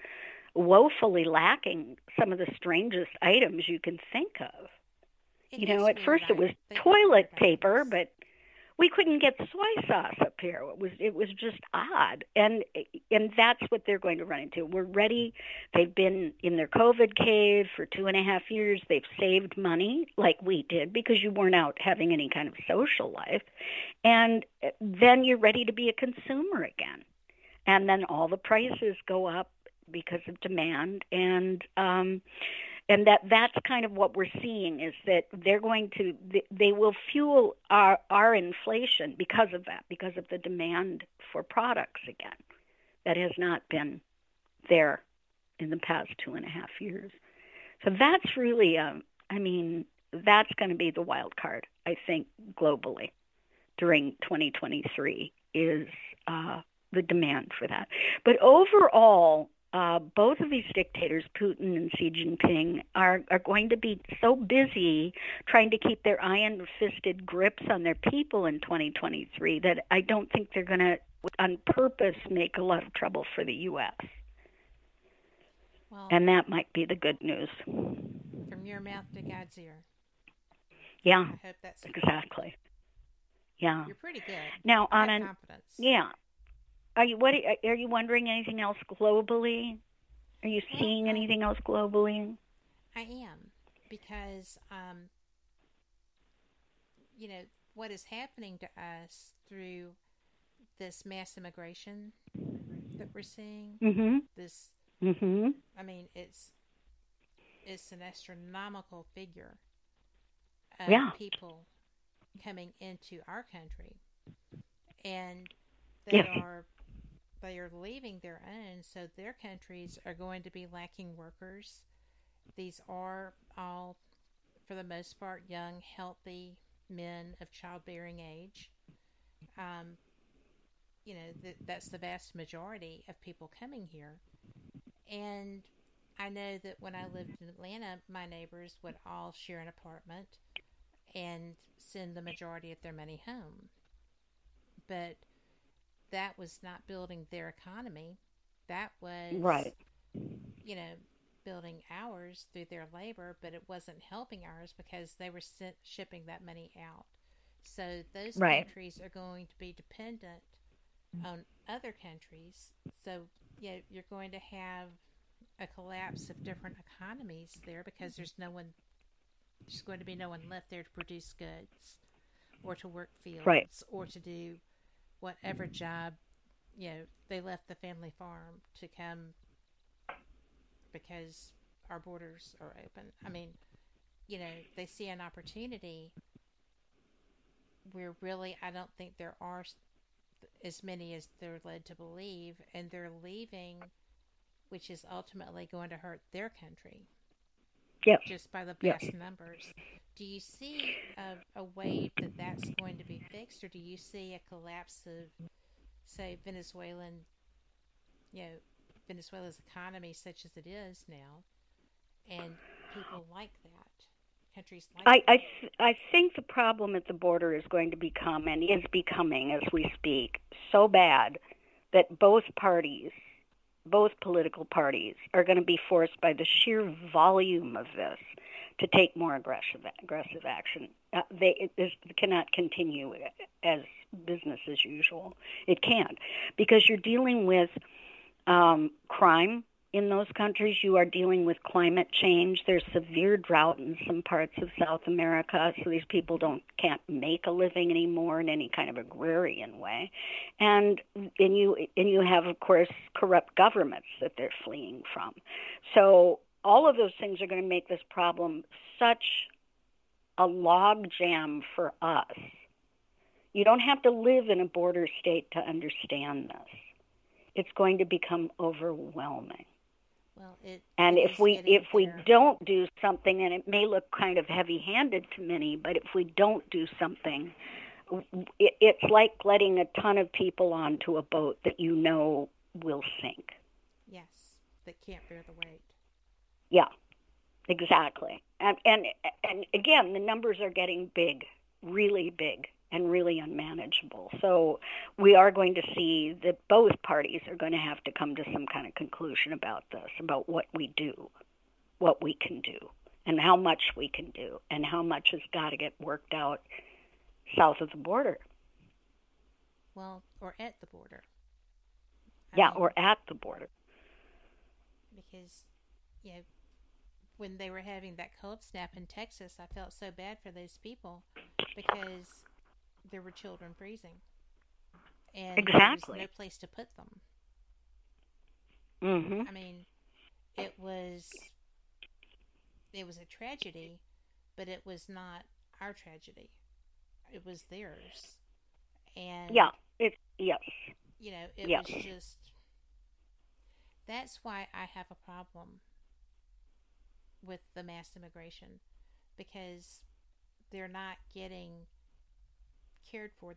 woefully lacking some of the strangest items you can think of. At first it was toilet paper, but we couldn't get soy sauce up here. It was just odd, and that's what they're going to run into. We're ready. They've been in their COVID cave for 2.5 years. They've saved money like we did because you weren't out having any kind of social life, and then you're ready to be a consumer again, and then all the prices go up because of demand, and that's kind of what we're seeing, is that they will fuel our inflation because of that, because of the demand for products again that has not been there in the past 2.5 years. So that's really, that's going to be the wild card, I think, globally during 2023 is the demand for that. But overall, both of these dictators, Putin and Xi Jinping, are going to be so busy trying to keep their iron-fisted grips on their people in 2023 that I don't think they're going to, on purpose, make a lot of trouble for the U.S. Well, And that might be the good news. from your mouth to God's ear. Yeah, I hope that's exactly. Yeah. You're pretty good. Now, I on have an confidence. yeah, are you wondering anything else globally? Are you seeing anything else globally? I am, because what is happening to us through this mass immigration that we're seeing. Mm-hmm. This, mm-hmm. I mean, it's an astronomical figure of people coming into our country, and they are leaving their own, so their countries are going to be lacking workers. These are all, for the most part, young, healthy men of childbearing age. That's the vast majority of people coming here. And I know that when I lived in Atlanta, my neighbors would all share an apartment and send the majority of their money home. But that was not building their economy. That was, building ours through their labor, but it wasn't helping ours because they were shipping that money out. So those countries are going to be dependent on other countries. So you're going to have a collapse of different economies there because there's going to be no one left there to produce goods or to work fields or to do whatever job. They left the family farm to come because our borders are open. I mean, they see an opportunity where really I don't think there are as many as they're led to believe, and they're leaving, which is ultimately going to hurt their country. Yep. Just by the vast numbers. Do you see a way that's going to be fixed, or do you see a collapse of, say, Venezuela's economy such as it is now, and people like that, countries like that? I think the problem at the border is going to become, and is becoming as we speak, so bad that both political parties are going to be forced by the sheer volume of this to take more aggressive action. It cannot continue as business as usual. It can't, because you're dealing with crime in those countries. You are dealing with climate change. There's severe drought in some parts of South America, so these people can't make a living anymore in any kind of agrarian way. And you have, of course, corrupt governments that they're fleeing from. So all of those things are going to make this problem such a log jam for us. You don't have to live in a border state to understand this. It's going to become overwhelming. Well, if we don't do something, and it may look kind of heavy-handed to many, but if we don't do something, it's like letting a ton of people onto a boat that will sink. Yes, that can't bear the weight. Yeah, exactly. And again, the numbers are getting big, really big, and really unmanageable. So we are going to see that both parties are going to have to come to some kind of conclusion about this, about what we do, what we can do, and how much we can do, and how much has got to get worked out south of the border. Well, or at the border. Or at the border. Because, when they were having that cold snap in Texas, I felt so bad for those people because there were children freezing. And there was no place to put them. Mm-hmm. I mean, it was a tragedy, but it was not our tragedy. It was theirs. And it was just, that's why I have a problem with the mass immigration, because they're not getting cared for.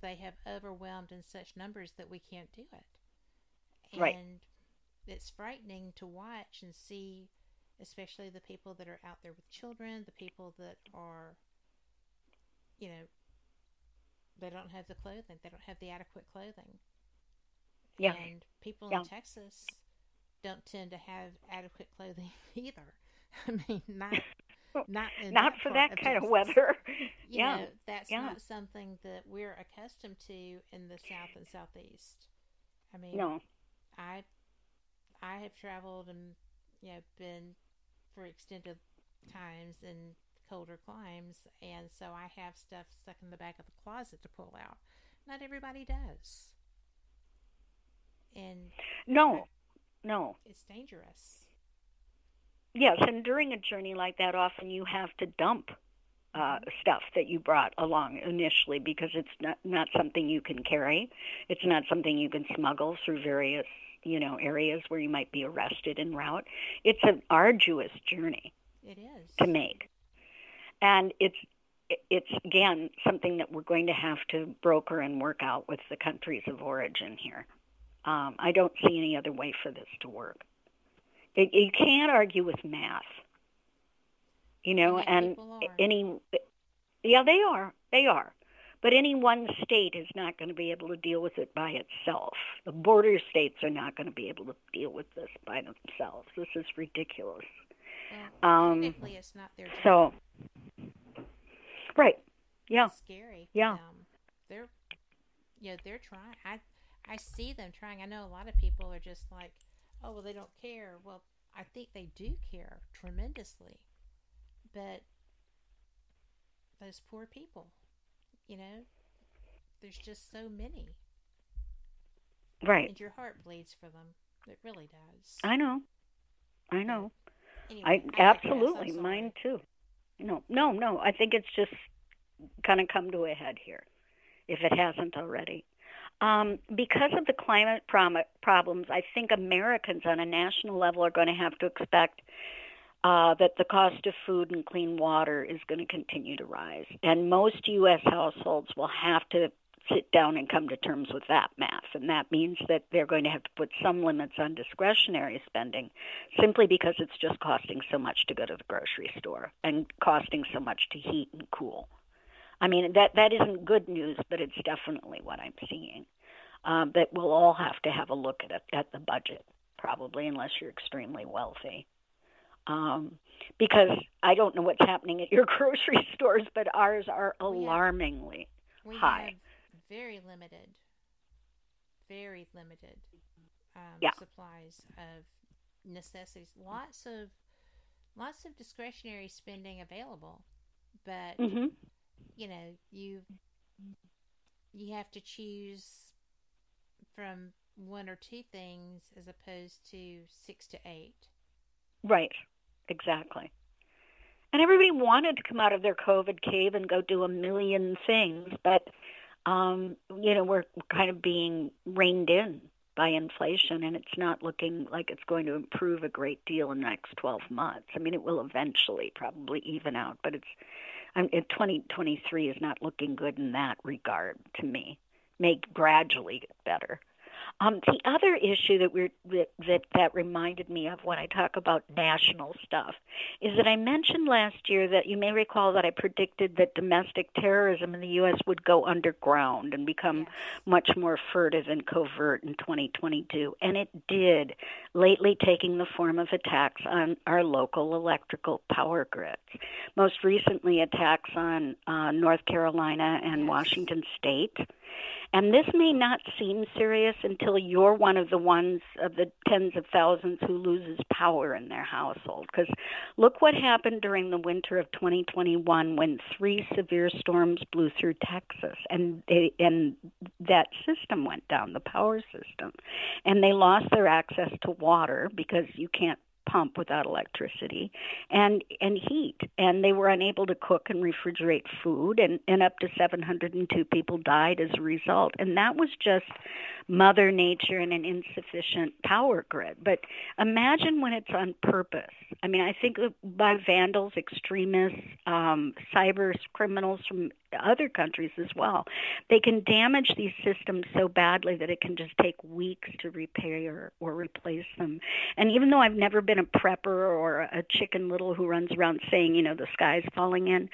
They have overwhelmed in such numbers that we can't do it. And it's frightening to watch and see, especially the people that are out there with children, the people that are, they don't have the clothing, they don't have the adequate clothing. And people in Texas don't tend to have adequate clothing either. I mean, not for that kind of weather. You know, that's not something that we're accustomed to in the South and Southeast. I mean, no. I have traveled and been for extended times in colder climes, and so I have stuff stuck in the back of the closet to pull out. Not everybody does. And no, it's dangerous. Yes, and during a journey like that, often you have to dump stuff that you brought along initially because it's not something you can carry. It's not something you can smuggle through various areas where you might be arrested en route. It's an arduous journey. It is to make, and it's again something that we're going to have to broker and work out with the countries of origin here. I don't see any other way for this to work. You can't argue with math, and they are. But any one state is not going to be able to deal with it by itself. The border states are not going to be able to deal with this by themselves. This is ridiculous. Technically, it's not their job. So, right, yeah, it's scary. Yeah, they're trying. I see them trying. I know a lot of people are just like, oh, well, they don't care. Well, I think they do care tremendously, but those poor people, there's just so many. Right. And your heart bleeds for them. It really does. I know. Anyway, absolutely, mine too. No. I think it's just kind of come to a head here, if it hasn't already. Because of the climate problems, I think Americans on a national level are going to have to expect that the cost of food and clean water is going to continue to rise. And most U.S. households will have to sit down and come to terms with that math. And that means that they're going to have to put some limits on discretionary spending simply because it's just costing so much to go to the grocery store and costing so much to heat and cool. I mean, that isn't good news, but it's definitely what I'm seeing. That we'll all have to have a look at the budget, probably, unless you're extremely wealthy. Because I don't know what's happening at your grocery stores, but ours are alarmingly high. We have very limited supplies of necessities. Lots of discretionary spending available, but you have to choose from one or two things as opposed to 6 to 8. Right, exactly. And everybody wanted to come out of their COVID cave and go do a million things, but we're kind of being reined in by inflation, and it's not looking like it's going to improve a great deal in the next 12 months. I mean, it will eventually probably even out, but 2023 is not looking good in that regard to me. May gradually get better. The other issue that reminded me of when I talk about national stuff is that I mentioned last year that you may recall that I predicted that domestic terrorism in the U.S. would go underground and become much more furtive and covert in 2022, and it did, lately taking the form of attacks on our local electrical power grids. Most recently, attacks on North Carolina and Washington State. And this may not seem serious until you're one of the ones of the tens of thousands who loses power in their household. Because look what happened during the winter of 2021 when 3 severe storms blew through Texas, and that system went down, the power system. And they lost their access to water because you can't pump without electricity and heat, and they were unable to cook and refrigerate food, and up to 702 people died as a result. And that was just Mother Nature and an insufficient power grid. But imagine when it's on purpose. I mean, I think by vandals, extremists, cyber criminals from other countries as well. They can damage these systems so badly that it can just take weeks to repair or replace them. And even though I've never been a prepper or a Chicken Little who runs around saying, the sky's falling in,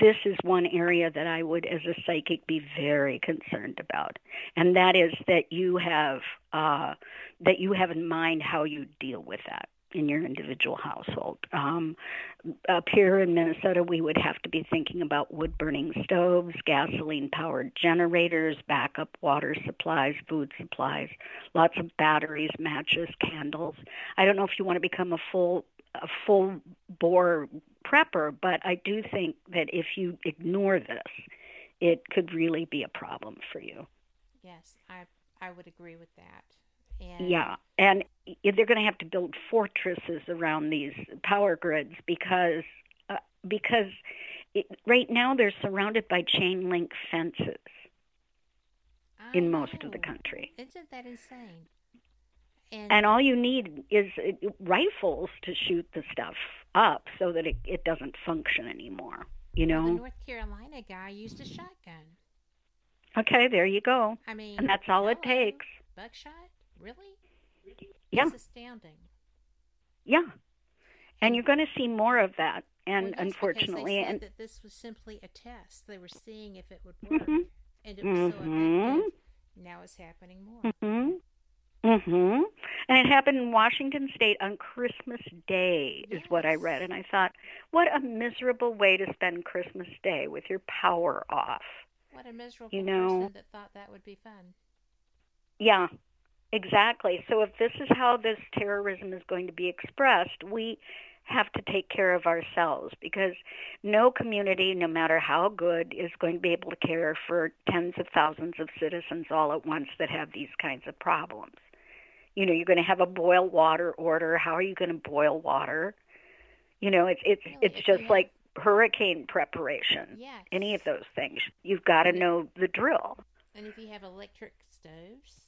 this is one area that I would, as a psychic, be very concerned about. And that is that you have in mind how you deal with that in your individual household. Up here in Minnesota, we would have to be thinking about wood-burning stoves, gasoline-powered generators, backup water supplies, food supplies, lots of batteries, matches, candles. I don't know if you want to become a full-bore prepper, but I do think that if you ignore this, it could really be a problem for you. Yes, I would agree with that. And yeah, and they're going to have to build fortresses around these power grids because right now they're surrounded by chain link fences in most of the country. Isn't that insane? And all you need is rifles to shoot the stuff up so that it doesn't function anymore. Well, the North Carolina guy used a shotgun. Okay, there you go. I mean, and that's all it takes. Buckshot? Really? Yeah. It's astounding. Yeah. And you're going to see more of that. And well, yes, unfortunately, they said that this was simply a test. They were seeing if it would work, and it was so effective. Now it's happening more. And it happened in Washington State on Christmas Day, is what I read. And I thought, what a miserable way to spend Christmas Day with your power off. What a miserable person that thought that would be fun. Yeah. Exactly. So if this is how this terrorism is going to be expressed, we have to take care of ourselves because no community, no matter how good, is going to be able to care for tens of thousands of citizens all at once that have these kinds of problems. You're going to have a boil water order. How are you going to boil water? It's just like hurricane preparation. Yes. Any of those things. You've got to know the drill. And if you have electric stoves,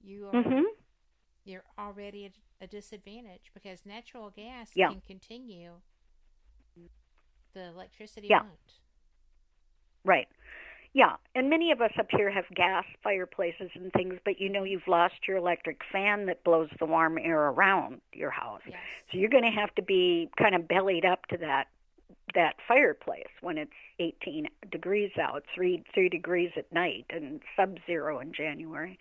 you're already at a disadvantage because natural gas can continue. The electricity won't. Right. Yeah, and many of us up here have gas fireplaces and things, but you've lost your electric fan that blows the warm air around your house. Yes. So you're going to have to be kind of bellied up to that fireplace when it's 18 degrees out, 3 degrees at night, and sub-zero in January.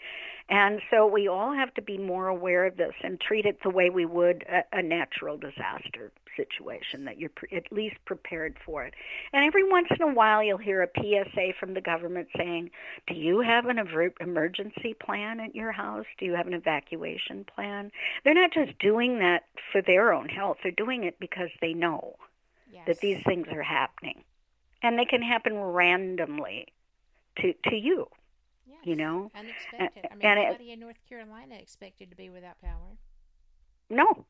And so we all have to be more aware of this and treat it the way we would a natural disaster situation, that you're at least prepared for it. And every once in a while you'll hear a PSA from the government saying, do you have an emergency plan at your house? Do you have an evacuation plan? They're not just doing that for their own health. They're doing it because they know that these things are happening. And they can happen randomly to you, Unexpected. Nobody in North Carolina expected to be without power. No.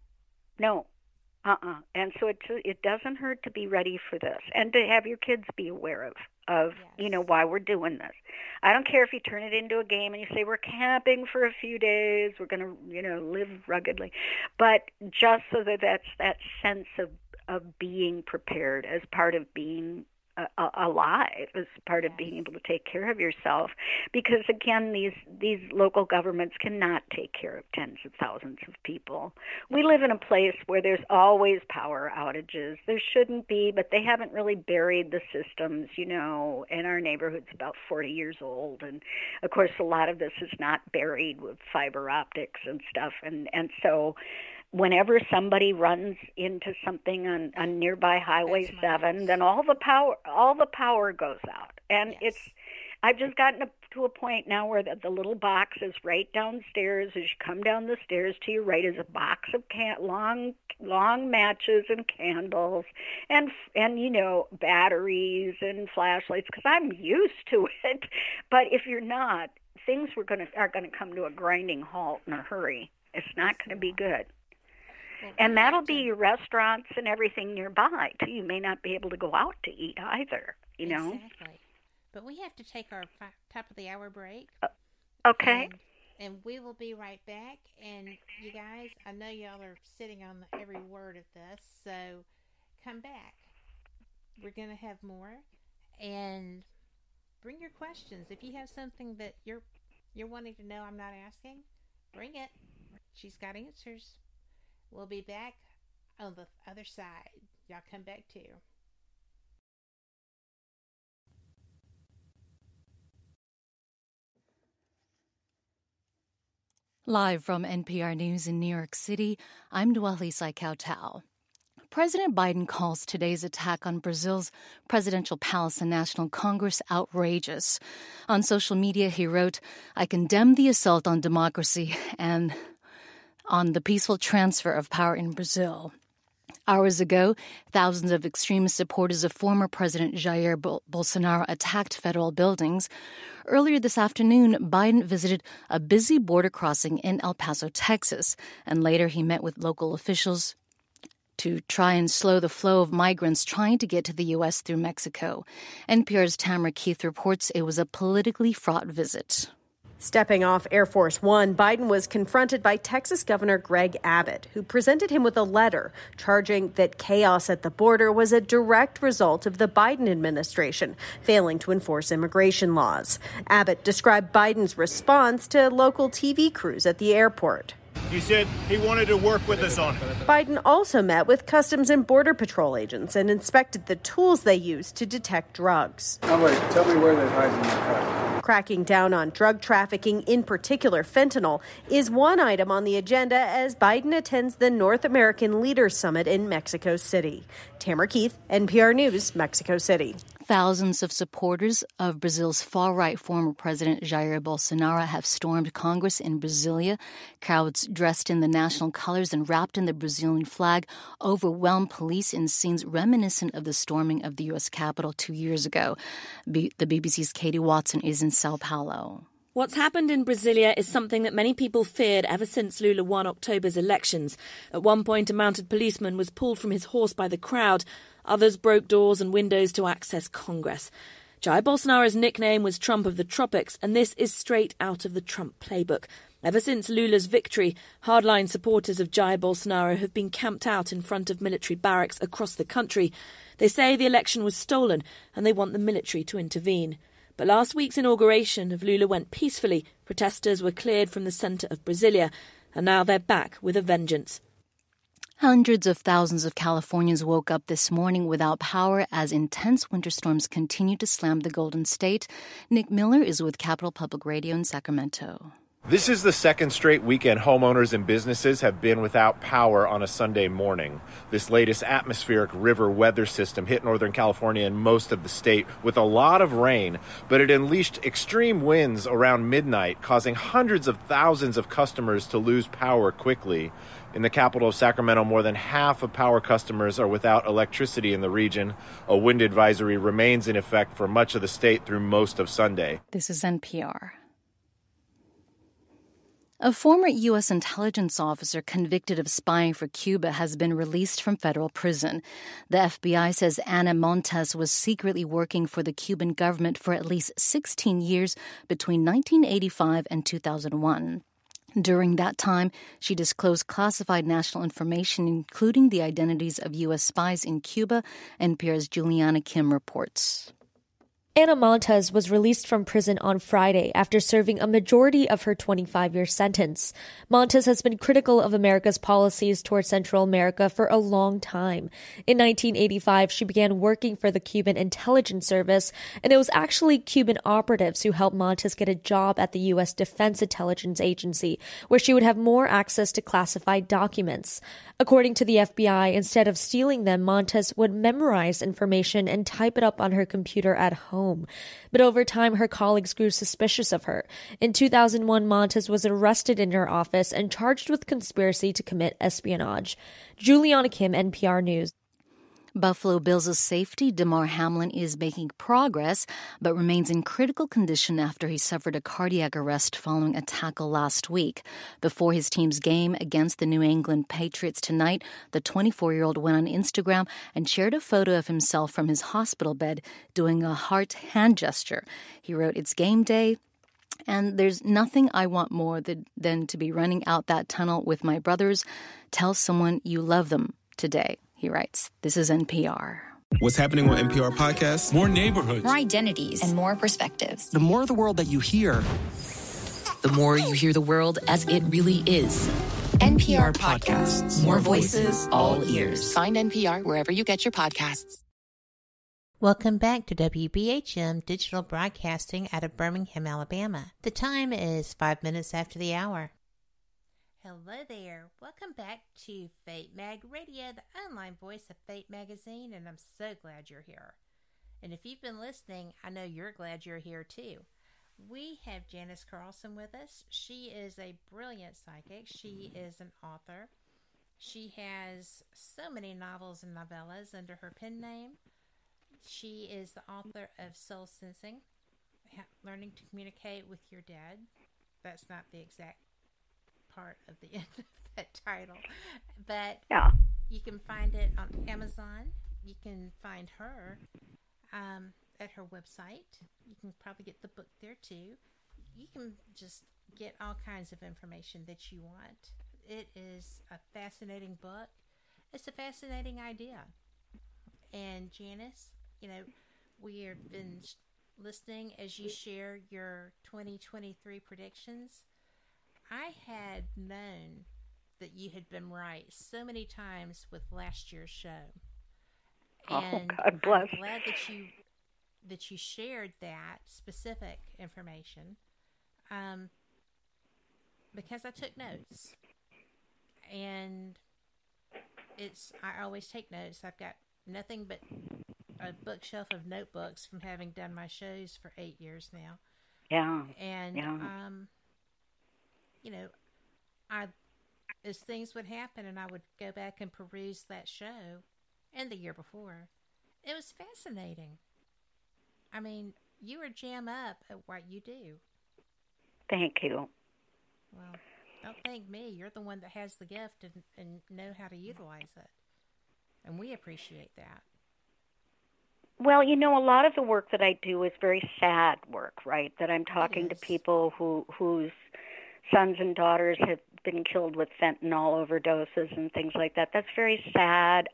And so it doesn't hurt to be ready for this and to have your kids be aware of why we're doing this. I don't care if you turn it into a game and you say we're camping for a few days, we're going to, live ruggedly, but just so that's that sense of being prepared as part of being alive, as part of being able to take care of yourself, because again, these local governments cannot take care of tens of thousands of people. We live in a place where there's always power outages. There shouldn't be, but they haven't really buried the systems, and our neighborhood's about 40 years old, and of course a lot of this is not buried with fiber optics and stuff, and so whenever somebody runs into something on nearby Highway 7, then all the power goes out. And I've just gotten to a point now where the little box is right downstairs. As you come down the stairs, to your right is a box of long matches and candles and batteries and flashlights, because I'm used to it. But if you're not, things are going to come to a grinding halt in a hurry. It's not going to be good. And that'll be your restaurants and everything nearby, too. You may not be able to go out to eat either, Exactly. But we have to take our top of the hour break. Okay. And we will be right back. And you guys, I know y'all are sitting on every word of this, so come back. We're going to have more. and bring your questions. If you have something that you're wanting to know I'm not asking, bring it. She's got answers. We'll be back on the other side. Y'all come back too. Live from NPR News in New York City, I'm Dwali Saikau-Tao. President Biden calls today's attack on Brazil's presidential palace and National Congress outrageous. On social media, he wrote, "I condemn the assault on democracy and on the peaceful transfer of power in Brazil." Hours ago, thousands of extremist supporters of former President Jair Bolsonaro attacked federal buildings. Earlier this afternoon, Biden visited a busy border crossing in El Paso, Texas, and later he met with local officials to try and slow the flow of migrants trying to get to the U.S. through Mexico. NPR's Tamara Keith reports it was a politically fraught visit. Stepping off Air Force One, Biden was confronted by Texas Governor Greg Abbott, who presented him with a letter charging that chaos at the border was a direct result of the Biden administration failing to enforce immigration laws. Abbott described Biden's response to local TV crews at the airport. He said he wanted to work with us on it. Biden also met with Customs and Border Patrol agents and inspected the tools they use to detect drugs. Oh, wait, tell me where they're hiding the crack. Cracking down on drug trafficking, in particular fentanyl, is one item on the agenda as Biden attends the North American Leaders Summit in Mexico City. Tamara Keith, NPR News, Mexico City. Thousands of supporters of Brazil's far-right former President Jair Bolsonaro have stormed Congress in Brasilia. Crowds dressed in the national colors and wrapped in the Brazilian flag overwhelmed police in scenes reminiscent of the storming of the U.S. Capitol 2 years ago. The BBC's Katie Watson is in Sao Paulo. What's happened in Brasilia is something that many people feared ever since Lula won October's elections. At one point, a mounted policeman was pulled from his horse by the crowd. Others broke doors and windows to access Congress. Jair Bolsonaro's nickname was Trump of the Tropics, and this is straight out of the Trump playbook. Ever since Lula's victory, hardline supporters of Jair Bolsonaro have been camped out in front of military barracks across the country. They say the election was stolen, and they want the military to intervene. But last week's inauguration of Lula went peacefully. Protesters were cleared from the centre of Brasilia, and now they're back with a vengeance. Hundreds of thousands of Californians woke up this morning without power as intense winter storms continue to slam the Golden State. Nick Miller is with Capital Public Radio in Sacramento. This is the second straight weekend homeowners and businesses have been without power on a Sunday morning. This latest atmospheric river weather system hit Northern California and most of the state with a lot of rain, but it unleashed extreme winds around midnight, causing hundreds of thousands of customers to lose power quickly. In the capital of Sacramento, more than half of power customers are without electricity in the region. A wind advisory remains in effect for much of the state through most of Sunday. This is NPR. A former U.S. intelligence officer convicted of spying for Cuba has been released from federal prison. The FBI says Ana Montes was secretly working for the Cuban government for at least 16 years between 1985 and 2001. During that time, she disclosed classified national information, including the identities of U.S. spies in Cuba, NPR's Juliana Kim reports. Ana Montes was released from prison on Friday after serving a majority of her 25-year sentence. Montes has been critical of America's policies toward Central America for a long time. In 1985, she began working for the Cuban Intelligence Service, and it was actually Cuban operatives who helped Montes get a job at the U.S. Defense Intelligence Agency, where she would have more access to classified documents. According to the FBI, instead of stealing them, Montes would memorize information and type it up on her computer at home. But over time, her colleagues grew suspicious of her. In 2001, Montes was arrested in her office and charged with conspiracy to commit espionage. Juliana Kim, NPR News. Buffalo Bills' safety, Damar Hamlin, is making progress, but remains in critical condition after he suffered a cardiac arrest following a tackle last week. Before his team's game against the New England Patriots tonight, the 24-year-old went on Instagram and shared a photo of himself from his hospital bed doing a heart hand gesture. He wrote, "It's game day, and there's nothing I want more than to be running out that tunnel with my brothers. Tell someone you love them today," he writes. This is NPR. What's happening on NPR podcasts? More neighborhoods. More identities. And more perspectives. The more of the world that you hear, the more you hear the world as it really is. NPR podcasts. More voices, all ears. Find NPR wherever you get your podcasts. Welcome back to WBHM Digital Broadcasting out of Birmingham, Alabama. The time is 5 minutes after the hour. Hello there. Welcome back to Fate Mag Radio, the online voice of Fate Magazine, and I'm so glad you're here. And if you've been listening, I know you're glad you're here too. We have Janice Carlson with us. She is a brilliant psychic. She is an author. She has so many novels and novellas under her pen name. She is the author of Soul Sensing, Learning to Communicate with Your Dead. That's not the exact part of the end of that title, but yeah, you can find it on Amazon. You can find her at her website. You can probably get the book there too. You can just get all kinds of information that you want. It is a fascinating book. It's a fascinating idea. And Janice, you know, we have been listening as you share your 2023 predictions. I had known that you had been right so many times with last year's show. And God bless. I'm glad that you shared that specific information, because I took notes. And I always take notes. I've got nothing but a bookshelf of notebooks from having done my shows for 8 years now. Yeah. And, you know, as things would happen and I would go back and peruse that show and the year before, it was fascinating. I mean, you were jam up at what you do. Thank you. Well, don't thank me. You're the one that has the gift and know how to utilize it. And we appreciate that. Well, you know, a lot of the work that I do is very sad work, right? That I'm talking to people whose sons and daughters have been killed with fentanyl overdoses and things like that. That's very sad.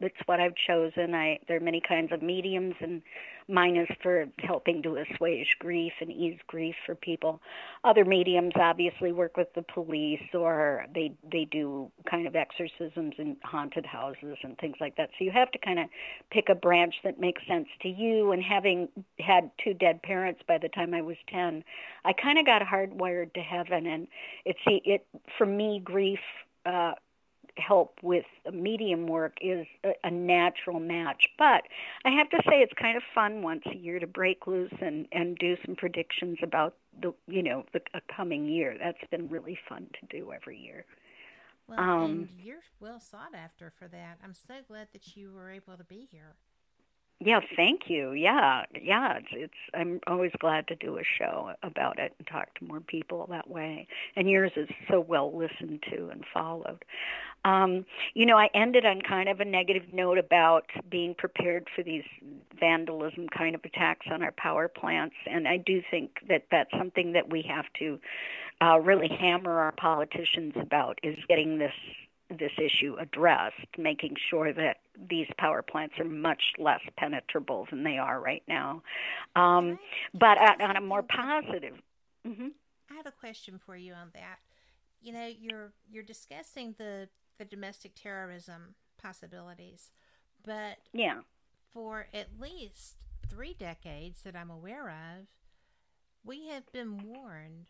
It's what I've chosen. There are many kinds of mediums, and mine is for helping to assuage grief and ease grief for people. Other mediums obviously work with the police, or they do kind of exorcisms in haunted houses and things like that. So you have to kind of pick a branch that makes sense to you. And having had 2 dead parents by the time I was 10, I kind of got hardwired to heaven. And for me, grief help with medium work is a natural match. But I have to say it's kind of fun once a year to break loose and do some predictions about the coming year. That's been really fun to do every year. Well, and you're well sought after for that. I'm so glad that you were able to be here. Yeah, thank you. Yeah. I'm always glad to do a show about it and talk to more people that way. And yours is so well listened to and followed. I ended on kind of a negative note about being prepared for these vandalism kind of attacks on our power plants. And I do think that that's something that we have to really hammer our politicians about, is getting this issue addressed, making sure that these power plants are much less penetrable than they are right now. But on a more positive. Mm-hmm. I have a question for you on that. You know, you're discussing the domestic terrorism possibilities, but for at least 3 decades that I'm aware of, we have been warned,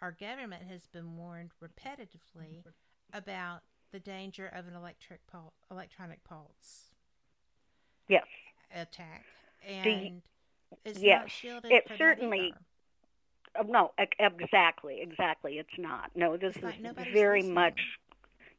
our government has been warned repetitively about the danger of an electronic pulse attack. And it's not shielded it for certainly that either. No, exactly it's not. No, this it's is like very listening. much.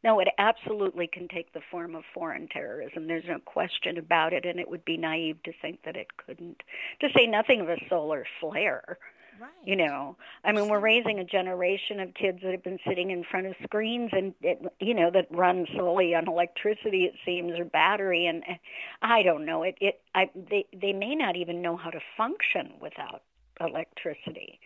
No, it absolutely can take the form of foreign terrorism. There's no question about it, and it would be naive to think that it couldn't. To say nothing of a solar flare. Right. You know, I mean, we're raising a generation of kids that have been sitting in front of screens and, that run solely on electricity, it seems, or battery. And I don't know. They may not even know how to function without electricity.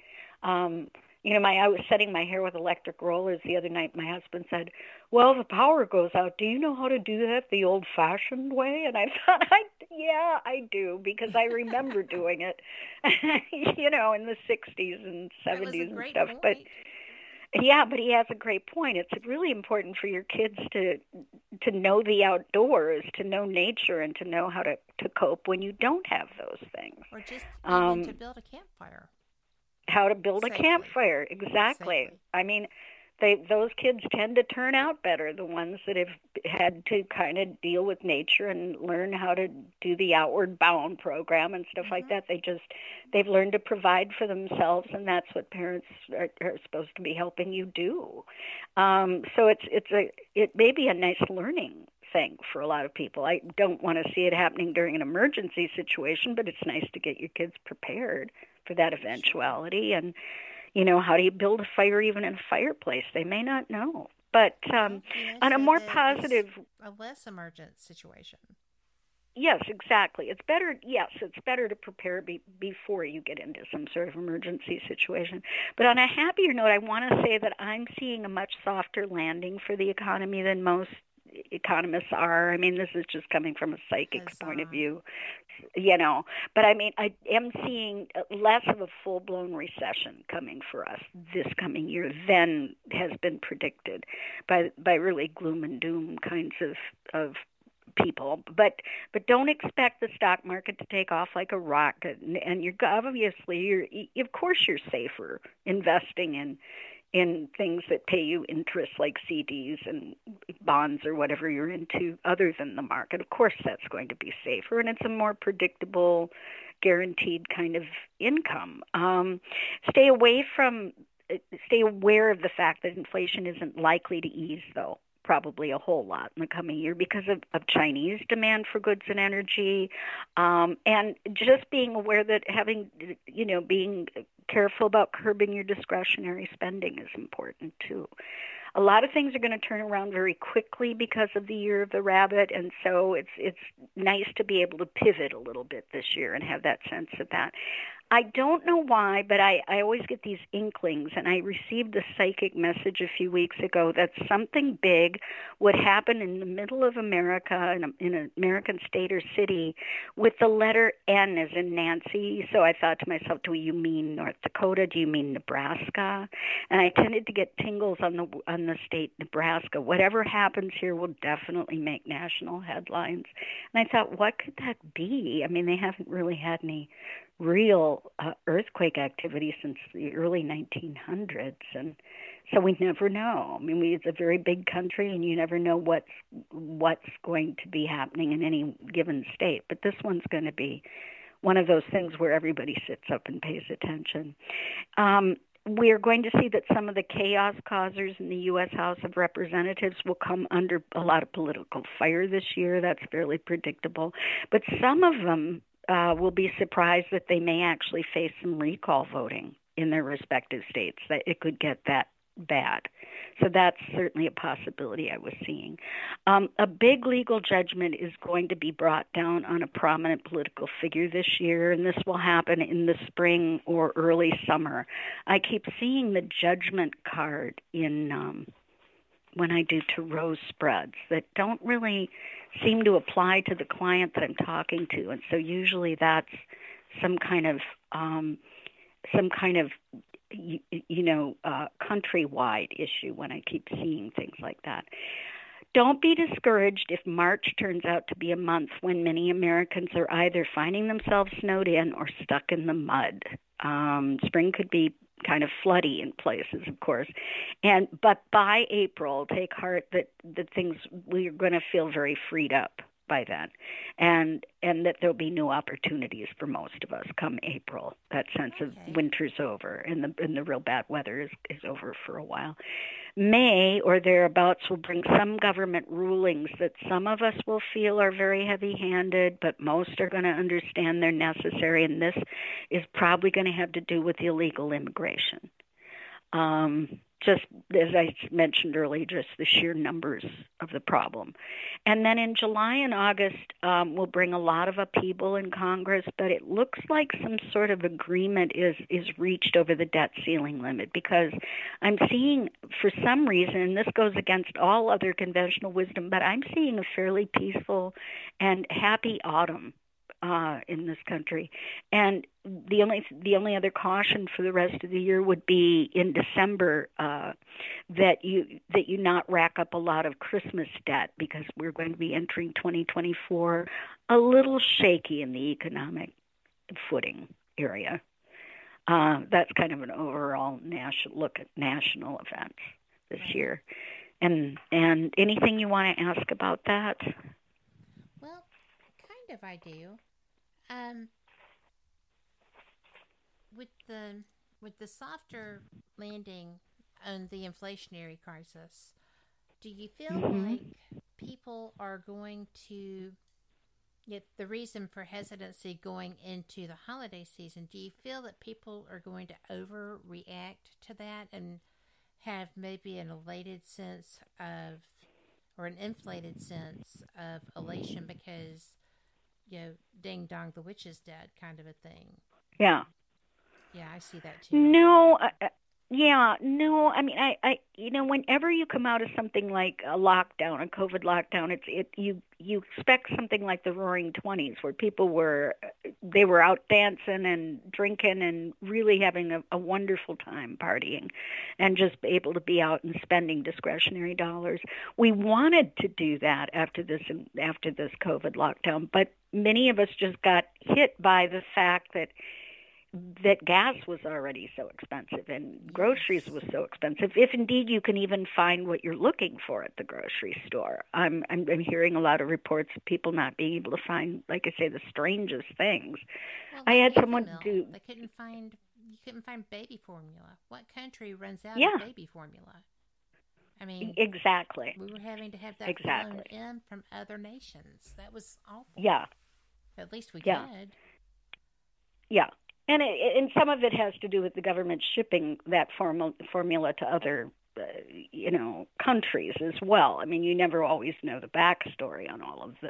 I was setting my hair with electric rollers the other night. My husband said, "Well, the power goes out. Do you know how to do that the old-fashioned way?" And I thought, Yeah, I do, because I remember doing it, in the 60s and 70s and stuff. Point. But yeah, but he has a great point. It's really important for your kids to know the outdoors, to know nature, and to know how to cope when you don't have those things. Or just even to build a campfire. How to build Safely. A campfire, exactly. Safely. I mean, those kids tend to turn out better, the ones that have had to kind of deal with nature and learn how to do the Outward Bound program and stuff like that. They've learned to provide for themselves, and that's what parents are supposed to be helping you do. So it may be a nice learning thing for a lot of people. I don't want to see it happening during an emergency situation, but it's nice to get your kids prepared for that eventuality. And how do you build a fire even in a fireplace? They may not know. But on a more positive... A less emergent situation. Yes, exactly. It's better to prepare before you get into some sort of emergency situation. But on a happier note, I want to say that I'm seeing a much softer landing for the economy than most economists are. I mean, this is just coming from a psychic's point of view, But I mean, I am seeing less of a full-blown recession coming for us this coming year than has been predicted by really gloom and doom kinds of people. But don't expect the stock market to take off like a rocket. And of course you're safer investing in things that pay you interest like CDs and bonds or whatever you're into other than the market. Of course that's going to be safer, and it's a more predictable, guaranteed kind of income. Stay aware of the fact that inflation isn't likely to ease, though, probably a whole lot in the coming year because of Chinese demand for goods and energy, and just being aware that being careful about curbing your discretionary spending is important too. A lot of things are going to turn around very quickly because of the year of the rabbit, and so it's nice to be able to pivot a little bit this year and have that sense of that. I don't know why, but I always get these inklings, and I received a psychic message a few weeks ago that something big would happen in the middle of America, in an American state or city, with the letter N as in Nancy. So I thought to myself, do you mean North Dakota? Do you mean Nebraska? And I tended to get tingles on the state Nebraska. Whatever happens here will definitely make national headlines. And I thought, what could that be? I mean, they haven't really had any real earthquake activity since the early 1900s, and so we never know. I mean, it's a very big country, and you never know what's going to be happening in any given state. But this one's going to be one of those things where everybody sits up and pays attention. We're going to see that some of the chaos causers in the U.S. House of Representatives will come under a lot of political fire this year. That's fairly predictable. But some of them will be surprised that they may actually face some recall voting in their respective states, that it could get that bad. So that's certainly a possibility I was seeing. A big legal judgment is going to be brought down on a prominent political figure this year, and this will happen in the spring or early summer. I keep seeing the judgment card in when I do tarot spreads that don't really seem to apply to the client that I'm talking to, and so usually that's some kind of countrywide issue when I keep seeing things like that. Don't be discouraged if March turns out to be a month when many Americans are either finding themselves snowed in or stuck in the mud. Spring could be kind of floody in places, of course, but by April, take heart that we're going to feel very freed up by then, and that there'll be new opportunities for most of us come April. That sense of winter's over, and the real bad weather is over for a while. May or thereabouts will bring some government rulings that some of us will feel are very heavy-handed, but most are going to understand they're necessary, and this is probably going to have to do with illegal immigration. just as I mentioned earlier, just the sheer numbers of the problem. And then in July and August, we'll bring a lot of upheaval in Congress, but it looks like some sort of agreement is reached over the debt ceiling limit, because I'm seeing, for some reason, this goes against all other conventional wisdom, but I'm seeing a fairly peaceful and happy autumn in this country. And the only other caution for the rest of the year would be in December, that you not rack up a lot of Christmas debt, because we're going to be entering 2024 a little shaky in the economic footing area. That's kind of an overall look at national events this year. And anything you want to ask about that? Well, kind of I do. With the softer landing on the inflationary crisis, do you feel like people are going to get the reason for hesitancy going into the holiday season? Do you feel that people are going to overreact to that and have maybe an elated sense of, or an inflated sense of elation because, ding dong, the witch is dead kind of a thing? Yeah. Yeah, I see that too. No, I mean, I whenever you come out of something like a lockdown, a COVID lockdown, you expect something like the Roaring '20s, where people were out dancing and drinking and really having a wonderful time partying, and just able to be out and spending discretionary dollars. We wanted to do that after this COVID lockdown, but many of us just got hit by the fact that gas was already so expensive and groceries was so expensive, if indeed you can even find what you're looking for at the grocery store. I'm hearing a lot of reports of people not being able to find, like I say, the strangest things. Well, I had someone do. You couldn't find baby formula. What country runs out of baby formula? I mean, exactly. We were having to have that flown in from other nations. That was awful. Yeah. At least we could. Yeah. And some of it has to do with the government shipping that formula to other, countries as well. I mean, you never always know the backstory on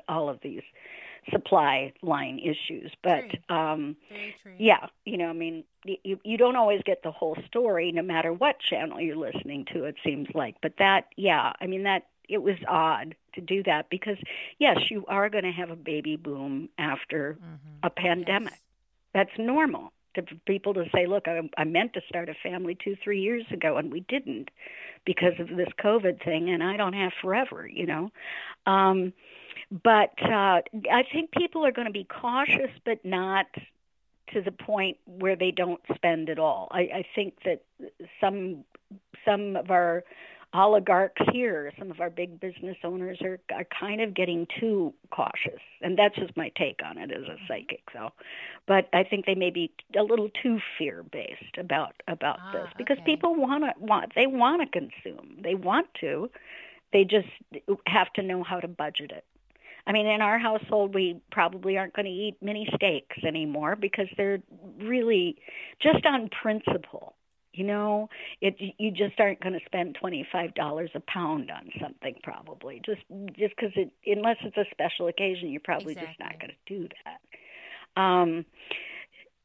all of these supply line issues. But Very true. Yeah, I mean, you don't always get the whole story, no matter what channel you're listening to. It seems like, but it was odd to do that, because yes, you are going to have a baby boom after a pandemic. Yes. That's normal for people to say, look, I meant to start a family 2-3 years ago, and we didn't because of this COVID thing, and I don't have forever, But I think people are going to be cautious, but not to the point where they don't spend at all. I think that some of our oligarchs here, some of our big business owners are kind of getting too cautious, and that's just my take on it as a psychic. So, but I think they may be a little too fear-based about this, because people want to consume. They want to. They just have to know how to budget it. I mean, in our household, we probably aren't going to eat mini steaks anymore, because they're really just on principle. You just aren't going to spend $25 a pound on something, probably. Just because unless it's a special occasion, you're probably just not going to do that.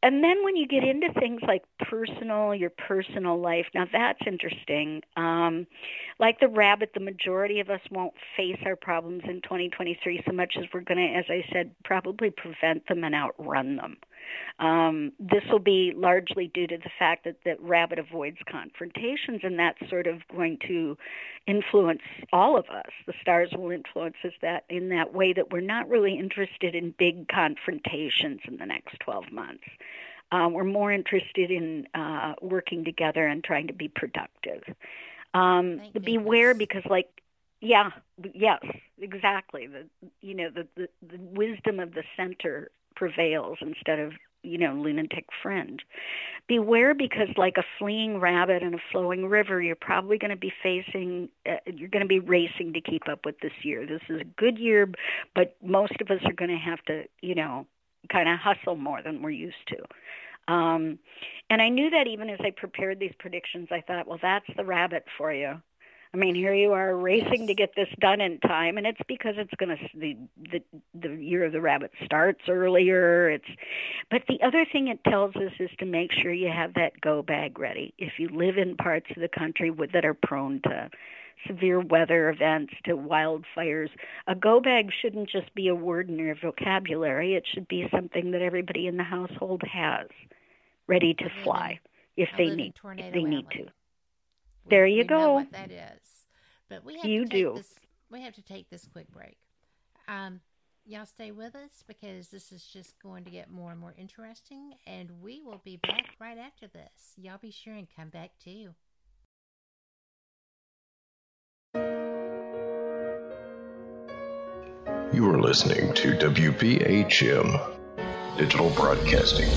And then when you get into things like your personal life, now that's interesting. Like the rabbit, the majority of us won't face our problems in 2023 so much as we're going to, as I said, probably prevent them and outrun them. This will be largely due to the fact that rabbit avoids confrontations, and that's sort of going to influence all of us. The stars will influence us in that way, that we're not really interested in big confrontations in the next 12 months. We're more interested in working together and trying to be productive. Beware, because yes, exactly. The wisdom of the center prevails instead of, lunatic fringe. Beware, because like a fleeing rabbit in a flowing river, you're probably going to be you're going to be racing to keep up with this year. This is a good year, but most of us are going to have to, kind of hustle more than we're used to. And I knew that even as I prepared these predictions, I thought, well, that's the rabbit for you. I mean, here you are racing to get this done in time, and it's because it's going to the year of the rabbit starts earlier. But the other thing it tells us is to make sure you have that go bag ready. If you live in parts of the country that are prone to severe weather events, to wildfires, a go bag shouldn't just be a word in your vocabulary. It should be something that everybody in the household has ready to fly if they need to. There you go. Know what that is. But we have to take this quick break. Y'all stay with us because this is just going to get more and more interesting, and we will be back right after this. Y'all be sure and come back too. You are listening to WBHM Digital Broadcasting.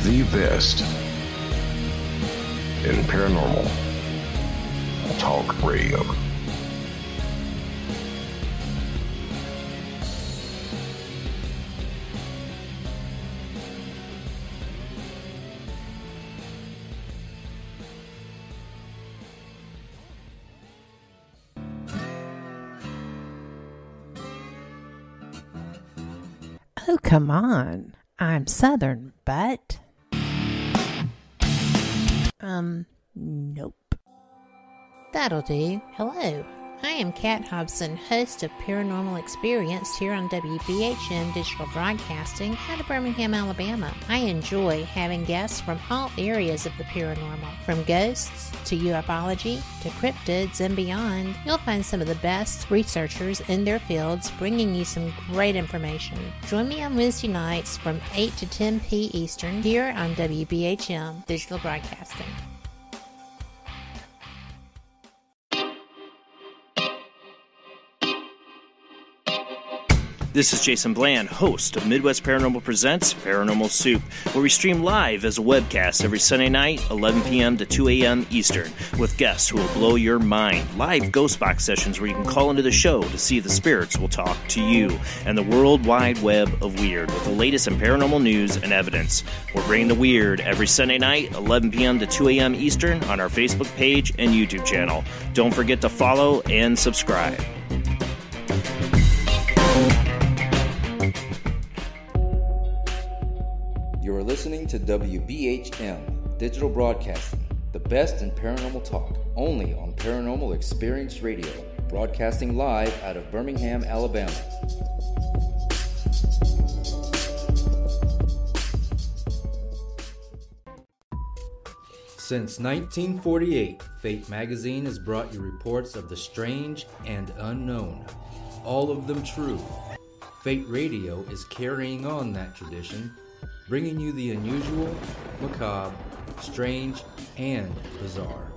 The best in paranormal talk radio. Oh, come on. I'm Southern, but... nope. That'll do. Hello. I am Kat Hobson, host of Paranormal Experience here on WBHM Digital Broadcasting out of Birmingham, Alabama. I enjoy having guests from all areas of the paranormal, from ghosts to ufology to cryptids and beyond. You'll find some of the best researchers in their fields bringing you some great information. Join me on Wednesday nights from 8 to 10 p. Eastern here on WBHM Digital Broadcasting. This is Jason Bland, host of Midwest Paranormal Presents Paranormal Soup, where we stream live as a webcast every Sunday night, 11 p.m. to 2 a.m. Eastern, with guests who will blow your mind. Live ghost box sessions where you can call into the show to see if the spirits will talk to you, and the World Wide Web of Weird with the latest in paranormal news and evidence. We're bringing the weird every Sunday night, 11 p.m. to 2 a.m. Eastern on our Facebook page and YouTube channel. Don't forget to follow and subscribe. You are listening to WBHM Digital Broadcasting, the best in paranormal talk, only on Paranormal Experience Radio, broadcasting live out of Birmingham, Alabama. Since 1948, Fate magazine has brought you reports of the strange and unknown, all of them true. Fate Radio is carrying on that tradition, bringing you the unusual, macabre, strange, and bizarre.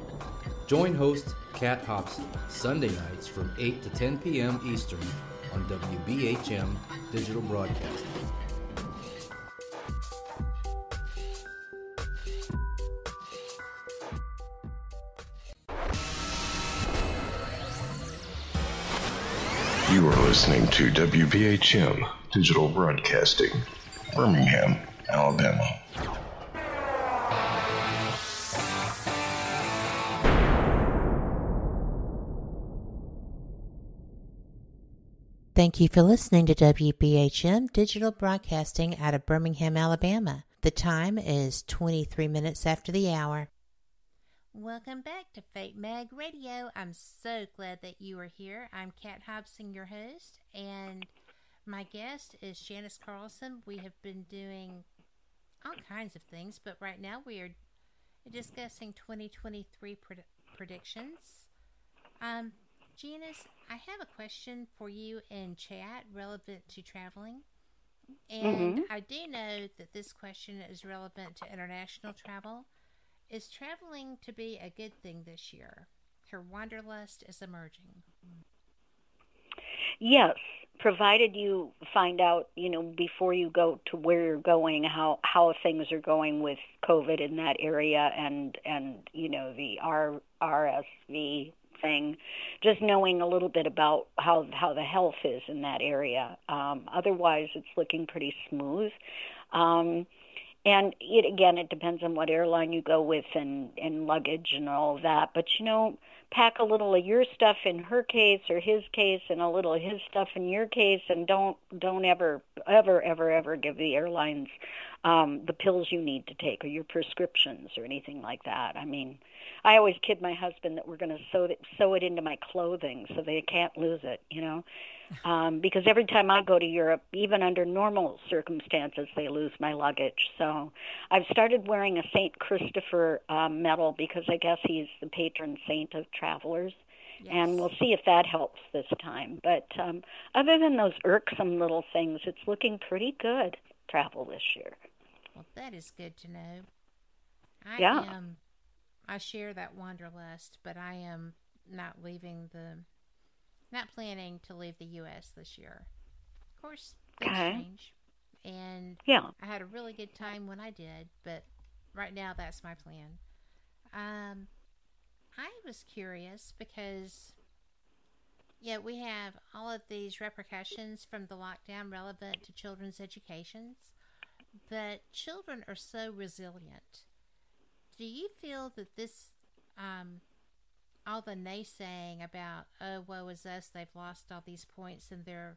Join host Kat Hobson Sunday nights from 8 to 10 p.m. Eastern on WBHM Digital Broadcasting. You are listening to WBHM Digital Broadcasting, Birmingham, Alabama. Thank you for listening to WBHM Digital Broadcasting out of Birmingham, Alabama. The time is 23 minutes after the hour. Welcome back to Fate Mag Radio. I'm so glad that you are here. I'm Kat Hobson, your host, and my guest is Janice Carlson. We have been doing all kinds of things, but right now we are discussing 2023 predictions. Janice, I have a question for you in chat relevant to traveling. And I do know that this question is relevant to international travel. Is traveling to be a good thing this year? Her wanderlust is emerging. Yes, provided you find out, before you go to where you're going, how things are going with COVID in that area and the RSV thing, just knowing a little bit about how the health is in that area. Otherwise, it's looking pretty smooth. And it depends on what airline you go with and luggage and all of that. But, pack a little of your stuff in her case or his case and a little of his stuff in your case, and don't ever give the airlines the pills you need to take or your prescriptions or anything like that. I mean, I always kid my husband that we're going to sew it into my clothing so they can't lose it, because every time I go to Europe, even under normal circumstances, they lose my luggage. So I've started wearing a St. Christopher medal because I guess he's the patron saint of travelers. Yes. And we'll see if that helps this time. But other than those irksome little things, it's looking pretty good, travel this year. Well, that is good to know. I share that wanderlust, but I am not planning to leave the U.S. this year. Of course, things change, and I had a really good time when I did, but right now that's my plan. I was curious because, we have all of these repercussions from the lockdown relevant to children's educations, but children are so resilient. Do you feel that this, all the naysaying about, oh, woe is us, they've lost all these points in their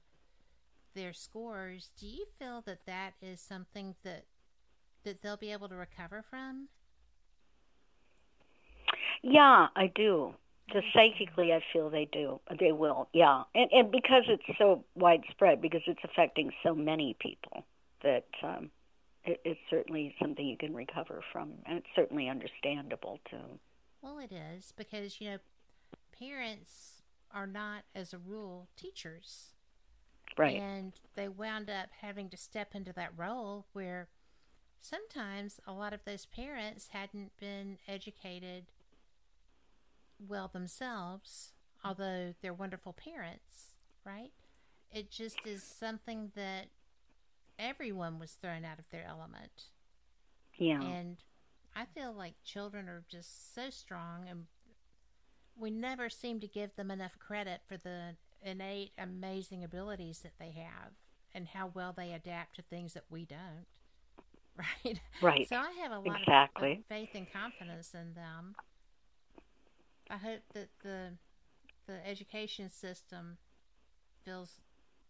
scores, do you feel that that is something that they'll be able to recover from? Yeah, I do. Just psychically, I feel they will, yeah. And because it's so widespread, because it's affecting so many people, that it's certainly something you can recover from, and it's certainly understandable, too. Well, it is, because, parents are not, as a rule, teachers. Right. And they wound up having to step into that role where sometimes a lot of those parents hadn't been educated well themselves, although they're wonderful parents, right? It just is something that everyone was thrown out of their element. Yeah. And I feel like children are just so strong, and we never seem to give them enough credit for the innate, amazing abilities that they have and how well they adapt to things that we don't. Right? Right. So I have a lot of faith and confidence in them. I hope that the education system feels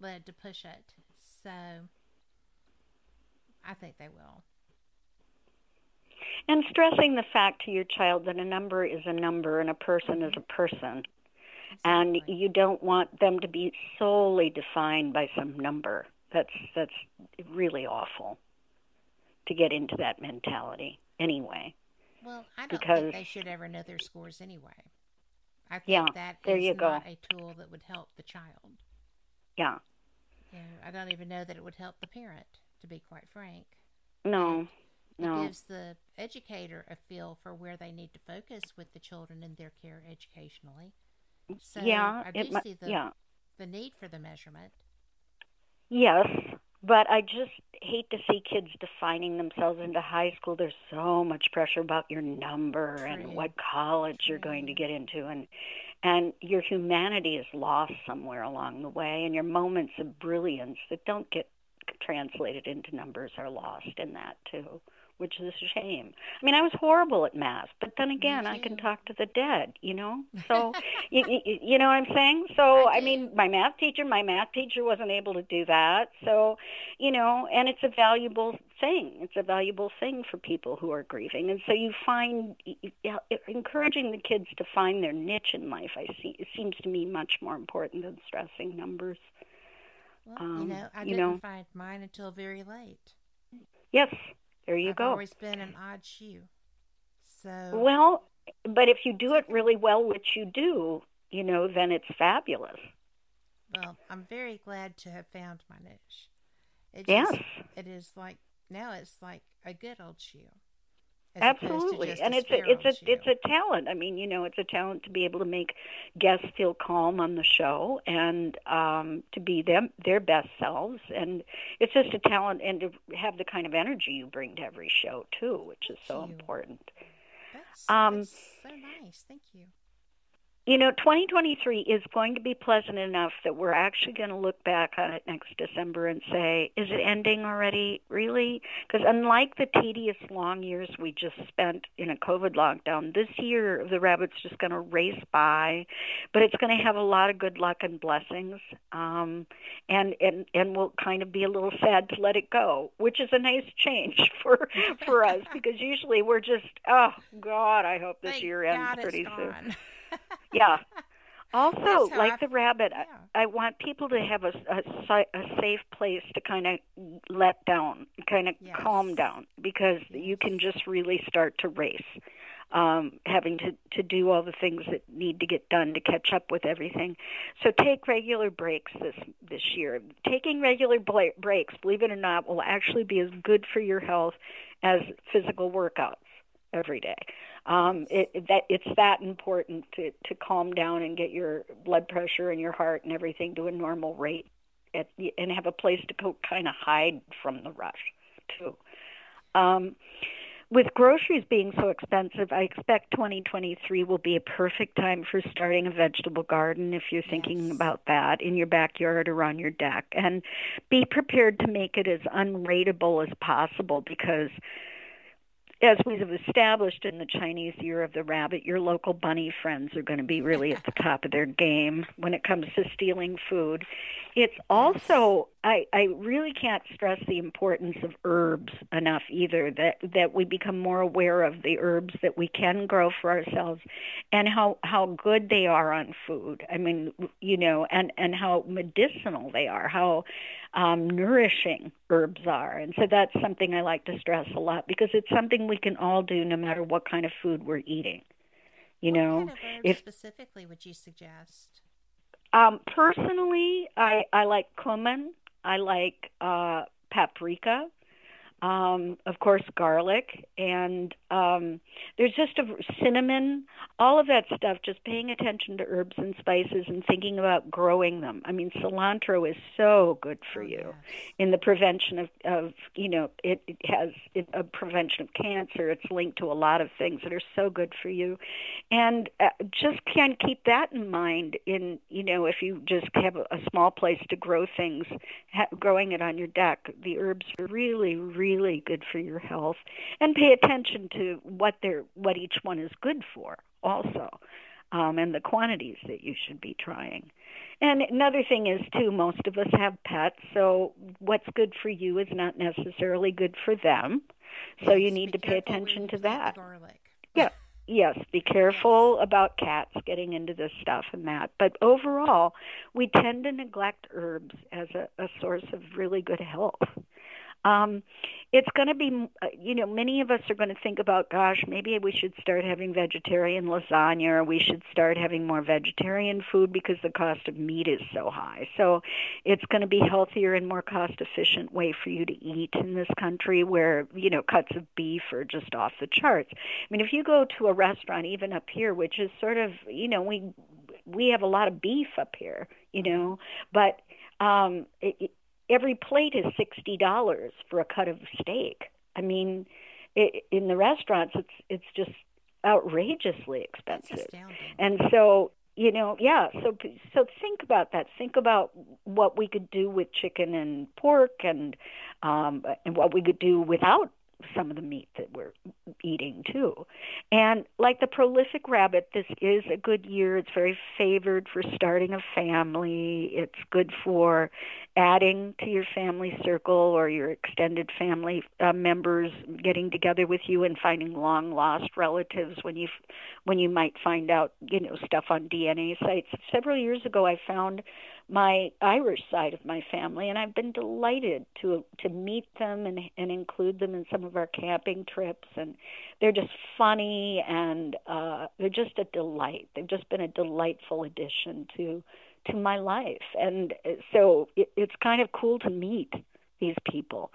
led to push it. So I think they will. And stressing the fact to your child that a number is a number and a person is a person. Exactly. And you don't want them to be solely defined by some number. That's really awful to get into that mentality anyway. Well, I don't think they should ever know their scores anyway. I think that is not a tool that would help the child. Yeah. I don't even know that it would help the parent, to be quite frank. No. It gives the educator a feel for where they need to focus with the children in their care educationally. So I do see the need for the measurement. Yes, but I just hate to see kids defining themselves into high school. There's so much pressure about your number and what college you're going to get into, and your humanity is lost somewhere along the way, and your moments of brilliance that don't get translated into numbers are lost in that too, which is a shame. I mean, I was horrible at math, but then again, I can talk to the dead, So, you know what I'm saying? So, I mean, my math teacher wasn't able to do that. So, and it's a valuable thing. It's a valuable thing for people who are grieving. And so you find, encouraging the kids to find their niche in life, it seems to me much more important than stressing numbers. Well, I didn't find mine until very late. Yes. There you go. I've always been an odd shoe. So well, but if you do it really well, which you do, then it's fabulous. Well, I'm very glad to have found my niche. Yes. It is like, now it's like a good old shoe. Absolutely, and it's a talent. I mean, it's a talent to be able to make guests feel calm on the show and to be their best selves, and it's just a talent, and to have the kind of energy you bring to every show too, which is so important. That's so nice. Thank you. 2023 is going to be pleasant enough that we're actually going to look back on it next December and say, is it ending already? Really? Because unlike the tedious long years we just spent in a COVID lockdown, this year the rabbit's just going to race by, but it's going to have a lot of good luck and blessings, and we'll kind of be a little sad to let it go, which is a nice change for us, because usually we're just, oh, God, I hope this year ends pretty soon. Yeah. Also, like the rabbit, I want people to have a safe place to kind of let down, kind of calm down, because you can just really start to race, having to do all the things that need to get done to catch up with everything. So take regular breaks this year. Taking regular breaks, believe it or not, will actually be as good for your health as physical workouts every day. It's that important to calm down and get your blood pressure and your heart and everything to a normal rate, and have a place to go kind of hide from the rush too. With groceries being so expensive, I expect 2023 will be a perfect time for starting a vegetable garden if you're thinking about that in your backyard or on your deck. And be prepared to make it as unrateable as possible, because as we've established in the Chinese Year of the Rabbit, your local bunny friends are going to be really at the top of their game when it comes to stealing food. It's also, I really can't stress the importance of herbs enough either, that we become more aware of the herbs that we can grow for ourselves and how good they are on food. I mean, and how medicinal they are, how nourishing herbs are. And so that's something I like to stress a lot, because it's something we can all do no matter what kind of food we're eating. What kind of herbs specifically would you suggest? Personally, I like cumin. I like paprika. Of course, garlic, and there's just cinnamon, all of that stuff, just paying attention to herbs and spices and thinking about growing them. I mean, cilantro is so good for you in the prevention of it has a prevention of cancer. It's linked to a lot of things that are so good for you. And just can keep that in mind if you just have a small place to grow things, growing it on your deck, the herbs are really, really good for your health. And pay attention to what each one is good for also, and the quantities that you should be trying. And another thing is, too, most of us have pets, so what's good for you is not necessarily good for them. So you need to pay attention to that. Yeah. Yes, be careful about cats getting into this stuff and that. But overall, we tend to neglect herbs as a source of really good health. It's going to be, many of us are going to think about, gosh, maybe we should start having vegetarian lasagna, or we should start having more vegetarian food because the cost of meat is so high. So it's going to be healthier and more cost-efficient way for you to eat in this country, where, cuts of beef are just off the charts. I mean, if you go to a restaurant, even up here, which is sort of, we have a lot of beef up here, but every plate is $60 for a cut of steak. I mean, in the restaurants, it's just outrageously expensive. And so, so think about that. Think about what we could do with chicken and pork, and what we could do without some of the meat that we're eating too. And like the prolific rabbit, this is a good year. It's very favored for starting a family. It's good for adding to your family circle or your extended family members, getting together with you and finding long lost relatives when you might find out, stuff on DNA sites. Several years ago, I found my Irish side of my family, and I've been delighted to meet them and include them in some of our camping trips. And they're just funny, and they're just a delight. They've just been a delightful addition to my life. And so it's kind of cool to meet these people.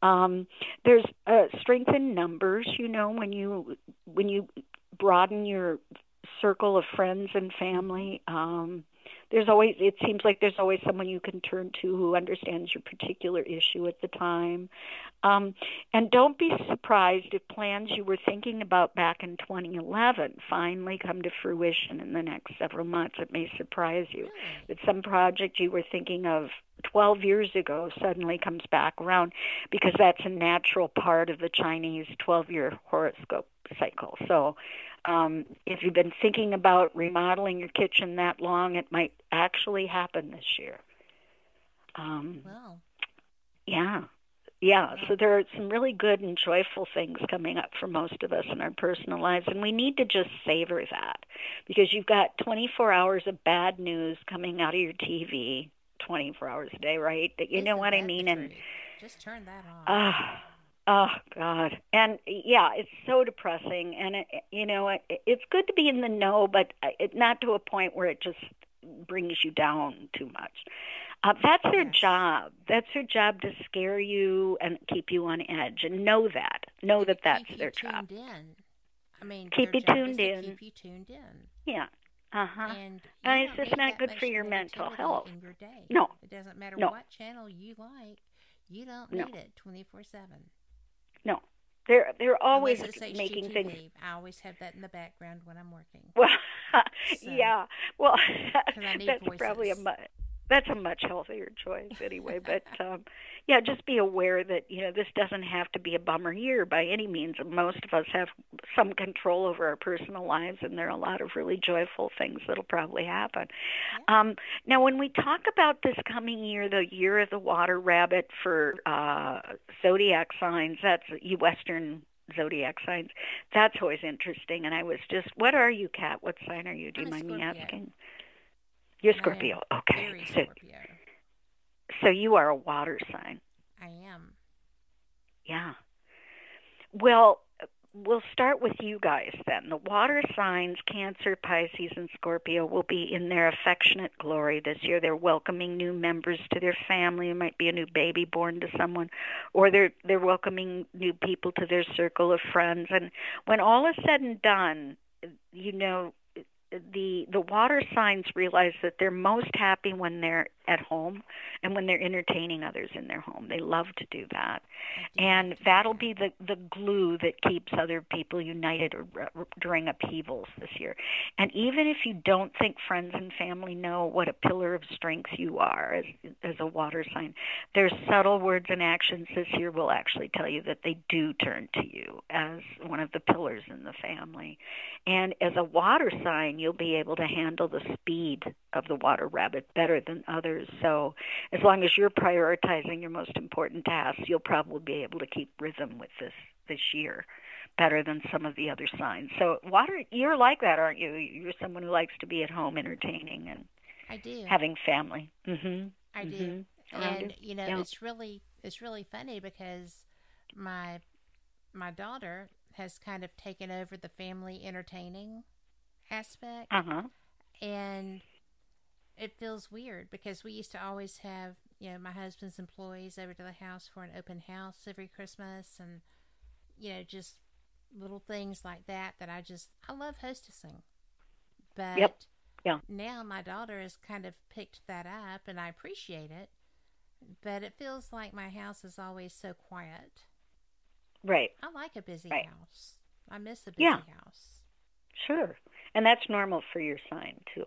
There's strength in numbers, when you broaden your circle of friends and family. It seems like there's always someone you can turn to who understands your particular issue at the time. And don't be surprised if plans you were thinking about back in 2011 finally come to fruition in the next several months. It may surprise you that some project you were thinking of 12 years ago suddenly comes back around, because that's a natural part of the Chinese 12-year horoscope cycle. So if you've been thinking about remodeling your kitchen that long, it might actually happen this year. Wow. Yeah, so there are some really good and joyful things coming up for most of us in our personal lives, and we need to just savor that, because you've got 24 hours of bad news coming out of your TV 24 hours a day, right? You know what I mean? And just turn that on. Oh, God. And, yeah, it's so depressing, and, it's good to be in the know, but not to a point where it just brings you down too much. That's their job. That's their job, to scare you and keep you on edge. And know that. Know that that's their job. Keep you tuned in. Keep you tuned in. Yeah. And it's just not good for your mental health. In your day. No. It doesn't matter what channel you like. You don't need it 24/7. No. They're always making HGTV. things. I always have that in the background when I'm working. Well, so, yeah. Well, that's probably that's a much healthier choice anyway. But just be aware that this doesn't have to be a bummer year by any means. Most of us have some control over our personal lives, and there are a lot of really joyful things that'll probably happen. Yeah. Now, when we talk about this coming year, the year of the water rabbit for zodiac signs, that's Western zodiac signs. That's always interesting. And I was just, what are you, Kat? What sign are you? Do you mind me asking? You're Scorpio. Okay. Very Scorpio. So you are a water sign. I am. Yeah. Well, we'll start with you guys then. The water signs, Cancer, Pisces, and Scorpio, will be in their affectionate glory this year. They're welcoming new members to their family. It might be a new baby born to someone, or they're welcoming new people to their circle of friends. And when all is said and done, the water signs realize that they're most happy when they're at home and when they're entertaining others in their home. They love to do that. And that'll be the glue that keeps other people united during upheavals this year. And even if you don't think friends and family know what a pillar of strength you are as a water sign, their subtle words and actions this year will actually tell you that they do turn to you as one of the pillars in the family. And as a water sign, you'll be able to handle the speed of the water rabbit better than others. So as long as you're prioritizing your most important tasks, you'll probably be able to keep rhythm with this year better than some of the other signs. So water, you're like that, aren't you? You're someone who likes to be at home entertaining and I do. Having family. Mm-hmm. I do. And it's really funny because my daughter has kind of taken over the family entertaining aspect. And it feels weird because we used to always have, my husband's employees over to the house for an open house every Christmas, and, just little things like that I love hostessing. But now my daughter has kind of picked that up, and I appreciate it, but it feels like my house is always so quiet. Right. I like a busy house. I miss a busy house. Sure. And that's normal for your sign, too.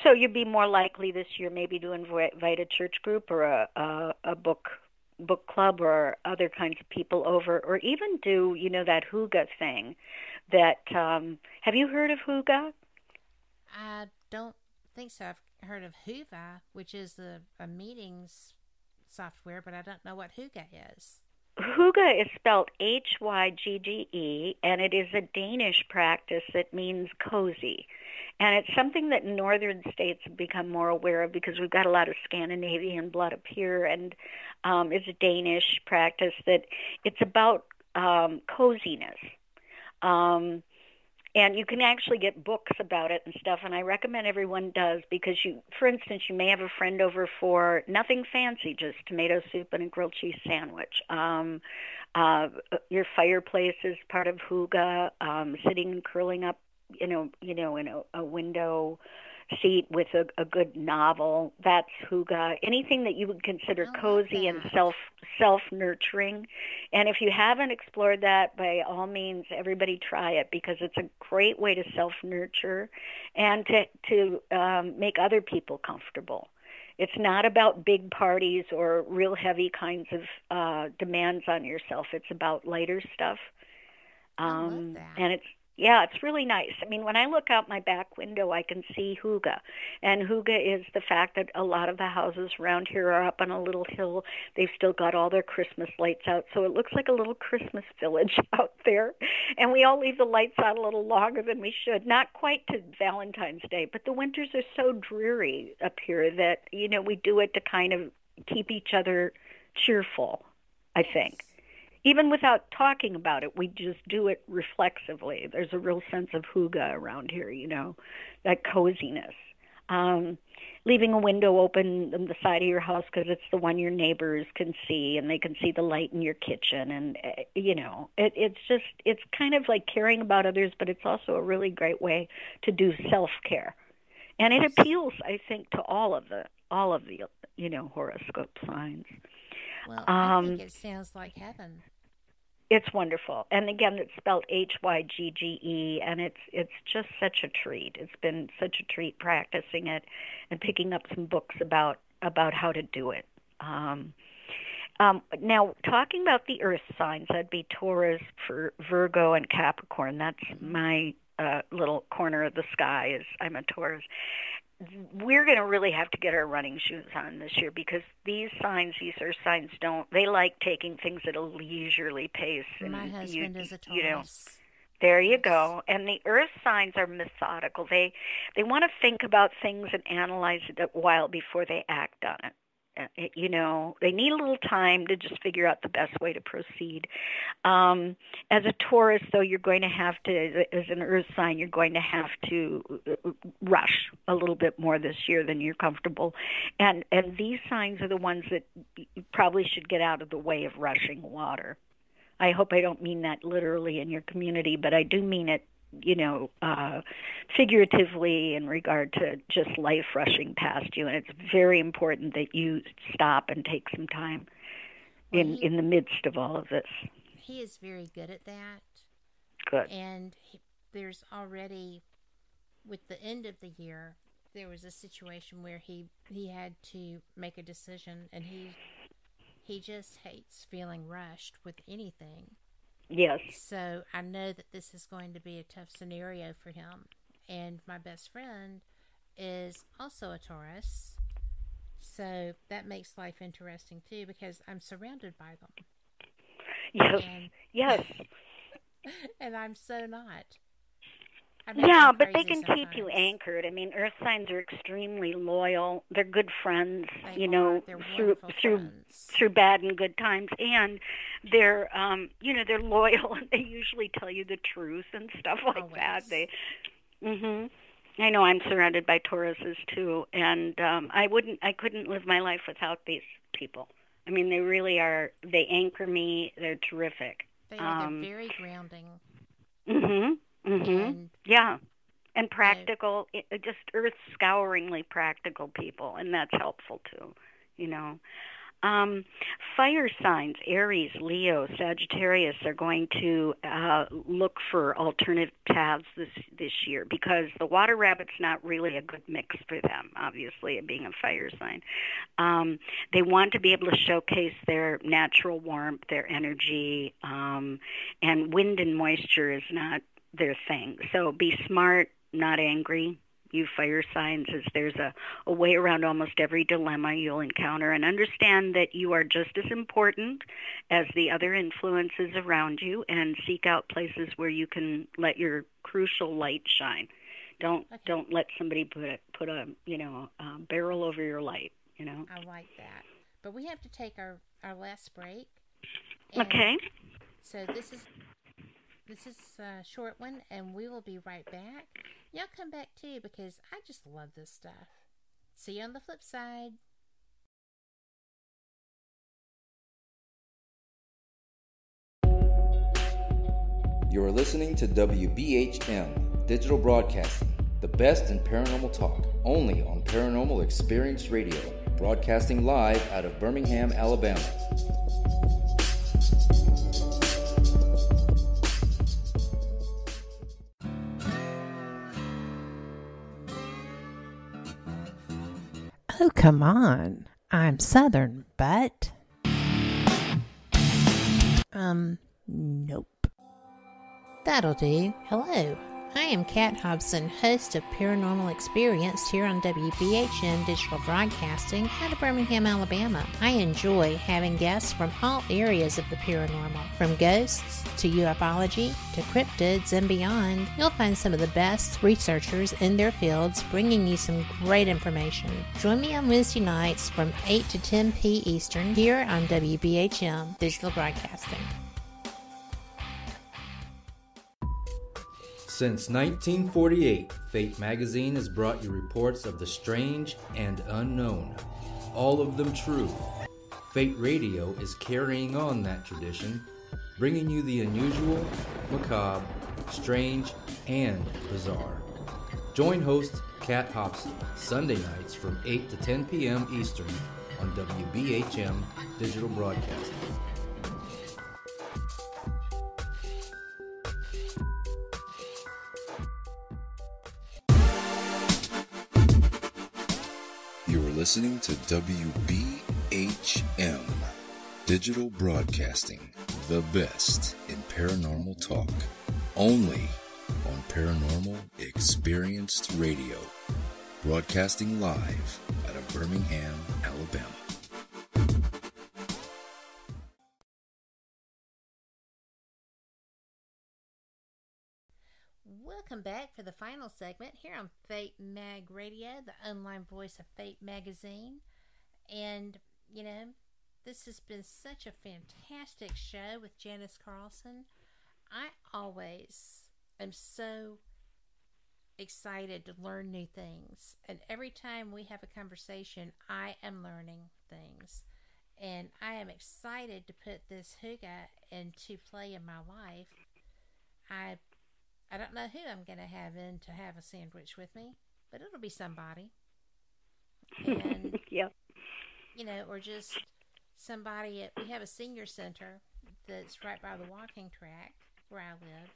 So you'd be more likely this year maybe to invite a church group or a book club or other kinds of people over, or even do, that hygge thing that, have you heard of hygge? I don't think so. I've heard of Hygge, which is a meetings software, but I don't know what hygge is. Hygge is spelled Hygge, and it is a Danish practice that means cozy. And it's something that northern states have become more aware of because we've got a lot of Scandinavian blood up here, and it's a Danish practice that it's about coziness. And you can actually get books about it and stuff, and I recommend everyone does, because for instance, you may have a friend over for nothing fancy, just tomato soup and a grilled cheese sandwich. Your fireplace is part of hygge, sitting and curling up, in a window seat with a good novel. That's hygge. Anything that you would consider cozy and self-nurturing. And if you haven't explored that, by all means, everybody try it, because it's a great way to self-nurture and to make other people comfortable. It's not about big parties or real heavy kinds of demands on yourself. It's about lighter stuff. I love that. And it's really nice. I mean, when I look out my back window, I can see hygge. And hygge is the fact that a lot of the houses around here are up on a little hill. They've still got all their Christmas lights out, so it looks like a little Christmas village out there. And we all leave the lights on a little longer than we should. Not quite to Valentine's Day, but the winters are so dreary up here that, we do it to kind of keep each other cheerful, I think. Even without talking about it, we just do it reflexively. There's a real sense of hygge around here, that coziness. Leaving a window open on the side of your house because it's the one your neighbors can see, and they can see the light in your kitchen. And, it's kind of like caring about others, but it's also a really great way to do self-care. And it appeals, I think, to all of the horoscope signs. Well, I think it sounds like heaven. It's wonderful. And again, it's spelled Hyggge, and it's just such a treat. It's been such a treat practicing it and picking up some books about how to do it. Now, talking about the earth signs, that'd be Taurus, for Virgo, and Capricorn. That's my little corner of the sky. I'm a Taurus. We're going to really have to get our running shoes on this year, because these earth signs they like taking things at a leisurely pace. My husband is a Taurus. There you go. And the earth signs are methodical. They want to think about things and analyze it a while before they act on it. They need a little time to just figure out the best way to proceed. As a Taurus, though, you're going to have to, as an earth sign, you're going to have to rush a little bit more this year than you're comfortable. And these signs are the ones that you probably should get out of the way of rushing water. I hope I don't mean that literally in your community, but I do mean it, figuratively, in regard to just life rushing past you. And it's very important that you stop and take some time in the midst of all of this. He is very good at that. Good. And there's already, with the end of the year, there was a situation where he had to make a decision, and he just hates feeling rushed with anything. Yes. So I know that this is going to be a tough scenario for him. And my best friend is also a Taurus. So that makes life interesting, too, because I'm surrounded by them. Yes. Yes. And I'm so not. Yeah, but they can keep you anchored. I mean, earth signs are extremely loyal. They're good friends, through bad and good times, and they're they're loyal, and they usually tell you the truth and stuff like that. I know I'm surrounded by Tauruses too, and I couldn't live my life without these people. I mean, they really are. They anchor me. They're terrific. They're very grounding. And practical, just earth-scouringly practical people, and that's helpful too, Fire signs, Aries, Leo, Sagittarius, are going to look for alternative paths this year, because the water rabbit's not really a good mix for them, obviously, being a fire sign. They want to be able to showcase their natural warmth, their energy, and wind and moisture is not their thing. So be smart, not angry. You fire signs, as there's a way around almost every dilemma you'll encounter, and understand that you are just as important as the other influences around you, and seek out places where you can let your crucial light shine. Don't let somebody put a barrel over your light. I like that. But we have to take our last break. Okay. So this is this is a short one, and we will be right back. Y'all come back too, because I just love this stuff. See you on the flip side. You're listening to WBHM Digital Broadcasting, the best in paranormal talk, only on Paranormal Experience Radio, broadcasting live out of Birmingham, Alabama. Oh, come on. I'm Southern, but... Nope. That'll do. Hello. I am Kat Hobson, host of Paranormal Experience here on WBHM Digital Broadcasting out of Birmingham, Alabama. I enjoy having guests from all areas of the paranormal, from ghosts to ufology to cryptids and beyond. You'll find some of the best researchers in their fields bringing you some great information. Join me on Wednesday nights from 8 to 10 p. Eastern here on WBHM Digital Broadcasting. Since 1948, Fate magazine has brought you reports of the strange and unknown, all of them true. Fate Radio is carrying on that tradition, bringing you the unusual, macabre, strange, and bizarre. Join host Kat Hobson Sunday nights from 8 to 10 p.m. Eastern on WBHM Digital Broadcasting. You're listening to WBHM Digital Broadcasting, the best in paranormal talk, only on Paranormal Experienced Radio, broadcasting live out of Birmingham, Alabama. Welcome back for the final segment here on Fate Mag Radio, the online voice of Fate Magazine. And, you know, this has been such a fantastic show with Janice Carlson. I always am so excited to learn new things. And every time we have a conversation, I am learning things. And I am excited to put this hygge into play in my life. I don't know who I'm going to have in to have a sandwich with me, but it'll be somebody. And, yep. You know, or just somebody we have a senior center that's right by the walking track where I live.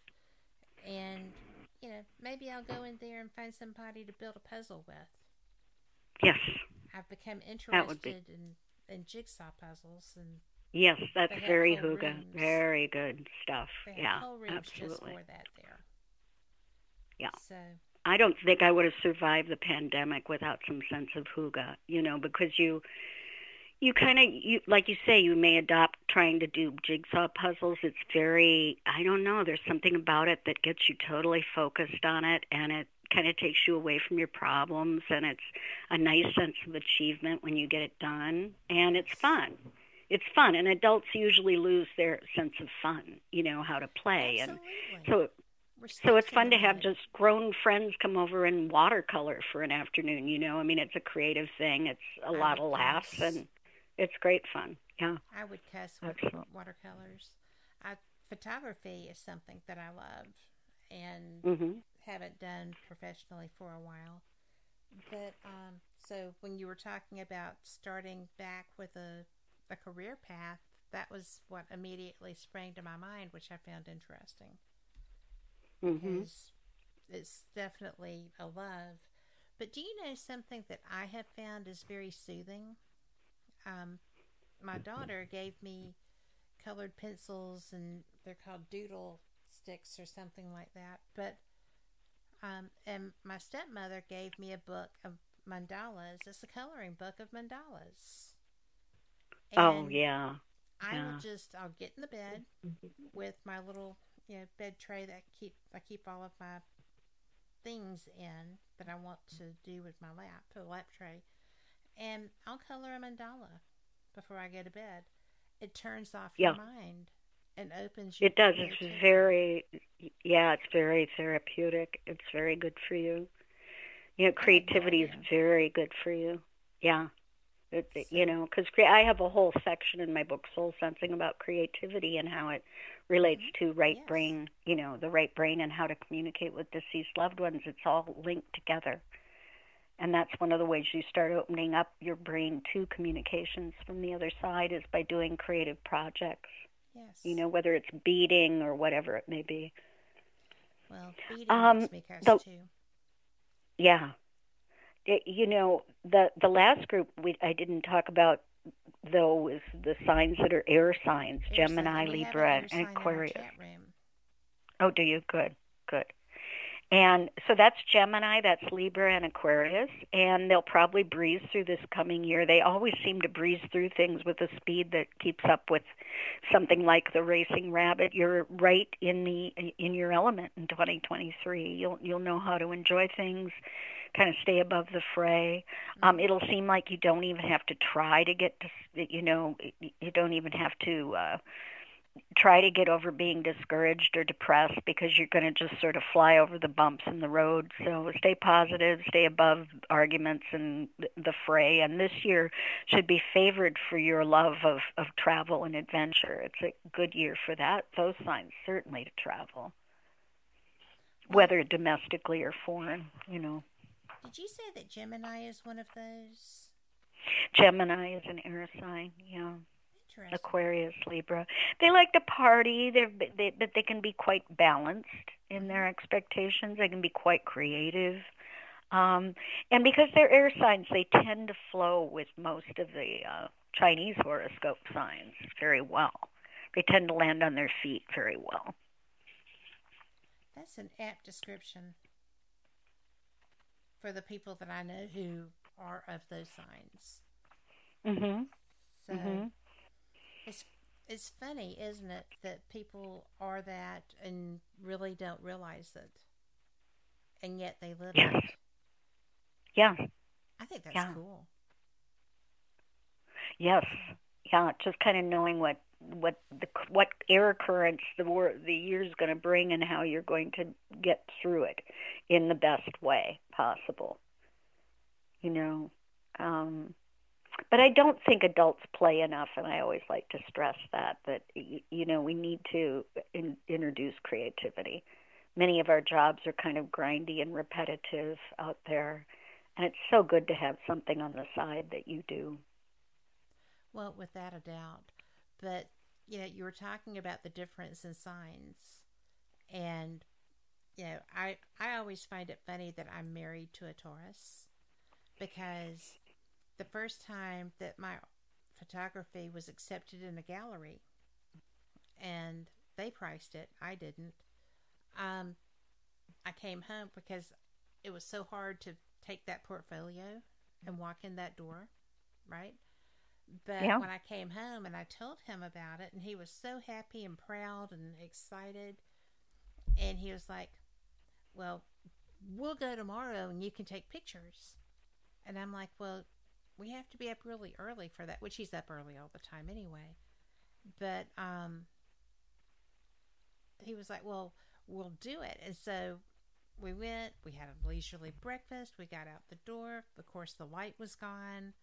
And, you know, maybe I'll go in there and find somebody to build a puzzle with. Yes. I've become interested in jigsaw puzzles. And yes, that's very hygge. Very good stuff. They yeah, have whole rooms absolutely. Just for that there. Yeah. So I don't think I would have survived the pandemic without some sense of hygge, you know, because you kind of, like you say, you may adopt trying to do jigsaw puzzles. It's very, I don't know, there's something about it that gets you totally focused on it, and it kind of takes you away from your problems, and it's a nice sense of achievement when you get it done, and it's fun. It's fun, and adults usually lose their sense of fun, you know, how to play. Absolutely. And so it's fun to have just grown friends come over and watercolor for an afternoon, you know. I mean, it's a creative thing. It's a lot of laughs, and it's great fun. Yeah. I would cuss with watercolors. Photography is something that I love and haven't done professionally for a while. But so when you were talking about starting back with a career path, that was what immediately sprang to my mind, which I found interesting. Because it's definitely a love. But do you know something that I have found is very soothing? My daughter gave me colored pencils, and they're called doodle sticks or something like that. But and my stepmother gave me a book of mandalas. It's a coloring book of mandalas. And oh yeah. I'll get in the bed with my little bed tray that I keep all of my things in that I want to do with my lap tray, and I'll color a mandala before I go to bed. It turns off your mind, and opens you. It does. It's very, it's very therapeutic. It's very good for you. You know, creativity is very good for you. Yeah. You know, because I have a whole section in my book, Soul Sensing, about creativity and how it relates to right brain, you know, the right brain and how to communicate with deceased loved ones. It's all linked together. And that's one of the ways you start opening up your brain to communications from the other side is by doing creative projects. Yes. You know, whether it's beading or whatever it may be. Well, beading makes me cuss too. Yeah. You know, the last group I didn't talk about, though, is the signs that are air signs, Gemini, Libra, and Aquarius. Oh, do you? Good. And so that's Gemini, that's Libra, and Aquarius, and they'll probably breeze through this coming year. They always seem to breeze through things with a speed that keeps up with something like the racing rabbit. You're right in your element in 2023. You'll know how to enjoy things, kind of stay above the fray. It'll seem like you don't even have to try to get to, you know, you don't even have to try to get over being discouraged or depressed because you're going to just sort of fly over the bumps in the road. So stay positive, stay above arguments and the fray. And this year should be favored for your love of travel and adventure. It's a good year for that. Those signs certainly to travel, whether domestically or foreign, you know. Did you say that Gemini is one of those? Gemini is an air sign, yeah. Aquarius, Libra. They like to party, but they can be quite balanced in their expectations. They can be quite creative. And because they're air signs, they tend to flow with most of the Chinese horoscope signs very well. They tend to land on their feet very well. That's an apt description for the people that I know who are of those signs. Mm-hmm. So it's funny, isn't it, that people are that and really don't realize it, and yet they live it. Yeah. I think that's cool. Yes. Yeah. Just kind of knowing what air currents the year's going to bring and how you're going to get through it in the best way possible. You know. But I don't think adults play enough, and I always like to stress that you know, we need to introduce creativity. Many of our jobs are kind of grindy and repetitive out there, and it's so good to have something on the side that you do. Well, without a doubt. But, you know, you were talking about the difference in signs, and, you know, I always find it funny that I'm married to a Taurus, because the first time that my photography was accepted in a gallery, and they priced it, I didn't. I came home because it was so hard to take that portfolio and walk in that door, right? But when I came home and I told him about it, and he was so happy and proud and excited, and he was like, well, we'll go tomorrow and you can take pictures. And I'm like, well, we have to be up really early for that, which he's up early all the time anyway. But he was like, well, we'll do it. And so we went, we had a leisurely breakfast, we got out the door. Of course, the light was gone.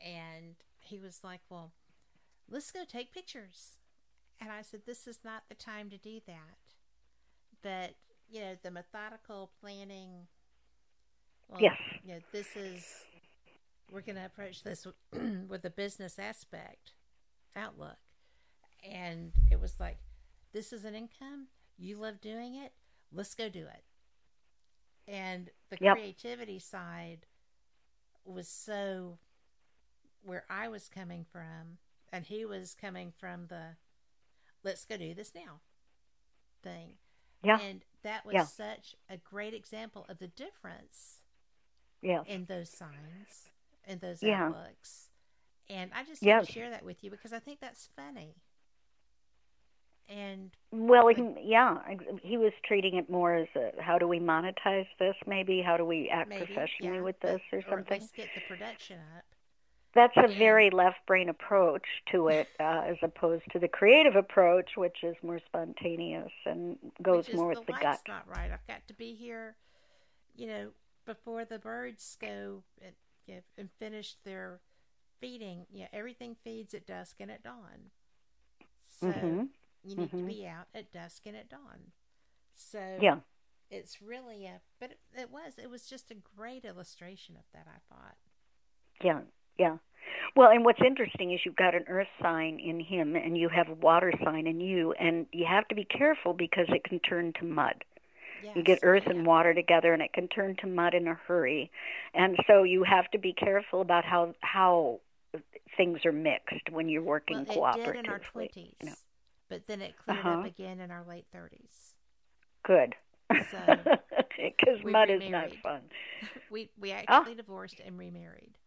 And he was like, well, let's go take pictures. And I said, this is not the time to do that. But, you know, the methodical planning, well, you know, we're going to approach this with a business outlook. And it was like, this is an income. You love doing it. Let's go do it. And the creativity side was so where I was coming from, and he was coming from the let's go do this now thing. Yeah. And that was such a great example of the difference in those signs and those outlooks. And I just had to share that with you because I think that's funny. And well, he was treating it more as how do we monetize this? Maybe how do we act professionally with this or something? Or at least get the production up. That's a very left brain approach to it, as opposed to the creative approach, which is more spontaneous and goes more with the gut. The light's not right. I've got to be here, before the birds go and finish their feeding. Everything feeds at dusk and at dawn. So you need to be out at dusk and at dawn. So it's really it was just a great illustration of that, I thought. Yeah. Well, and what's interesting is you've got an earth sign in him and you have a water sign in you, and you have to be careful because it can turn to mud. Yes, you get earth and water together and it can turn to mud in a hurry. And so you have to be careful about how things are mixed when you're working cooperatively. It did in our 20s, but then it cleared up again in our late 30s. Good. So, because mud is not fun. we actually divorced and remarried.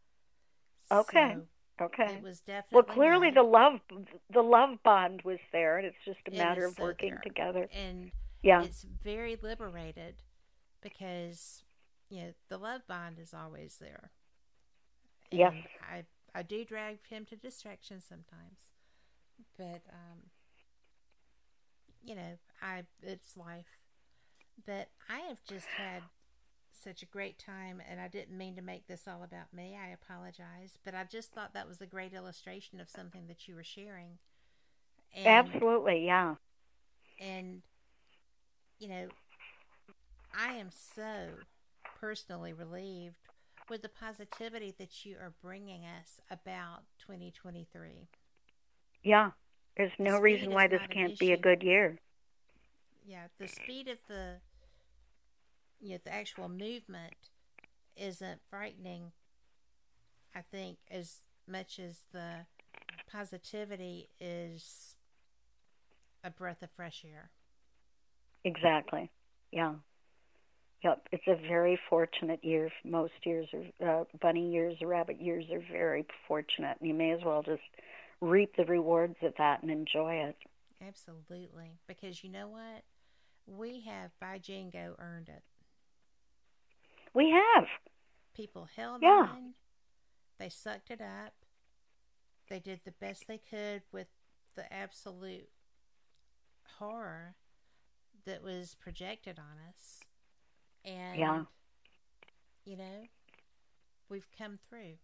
Okay. So okay. It was definitely clearly the love bond was there, and it's just a matter of working together. And it's very liberated because the love bond is always there. And yes. I do drag him to distraction sometimes, but it's life. But I have just had such a great time, and I didn't mean to make this all about me. I apologize, but I just thought that was a great illustration of something that you were sharing. And, absolutely, yeah. And I am so personally relieved with the positivity that you are bringing us about 2023. Yeah, there's no reason why this can't be a good year. Yeah, the speed of the actual movement isn't frightening, I think, as much as the positivity is a breath of fresh air. Exactly. Yeah. Yep. It's a very fortunate year. Most years are bunny years, rabbit years are very fortunate. You may as well just reap the rewards of that and enjoy it. Absolutely. Because you know what? We have, by Jingo, earned it. We have. People held on. They sucked it up. They did the best they could with the absolute horror that was projected on us. And, we've come through.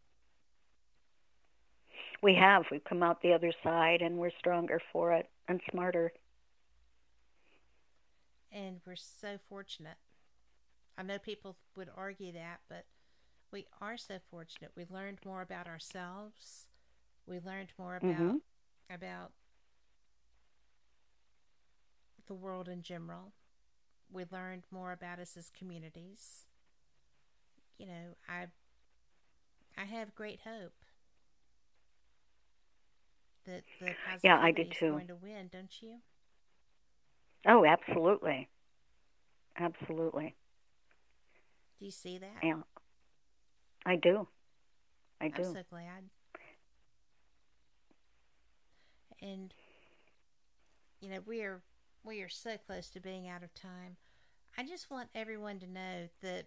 We have. We've come out the other side, and we're stronger for it and smarter. And we're so fortunate. I know people would argue that, but we are so fortunate. We learned more about ourselves. We learned more about the world in general. We learned more about us as communities. I have great hope that the positivity is going to win, don't you? Oh, absolutely. Absolutely. Do you see that? Yeah. I do. I'm so glad. And, we are so close to being out of time. I just want everyone to know that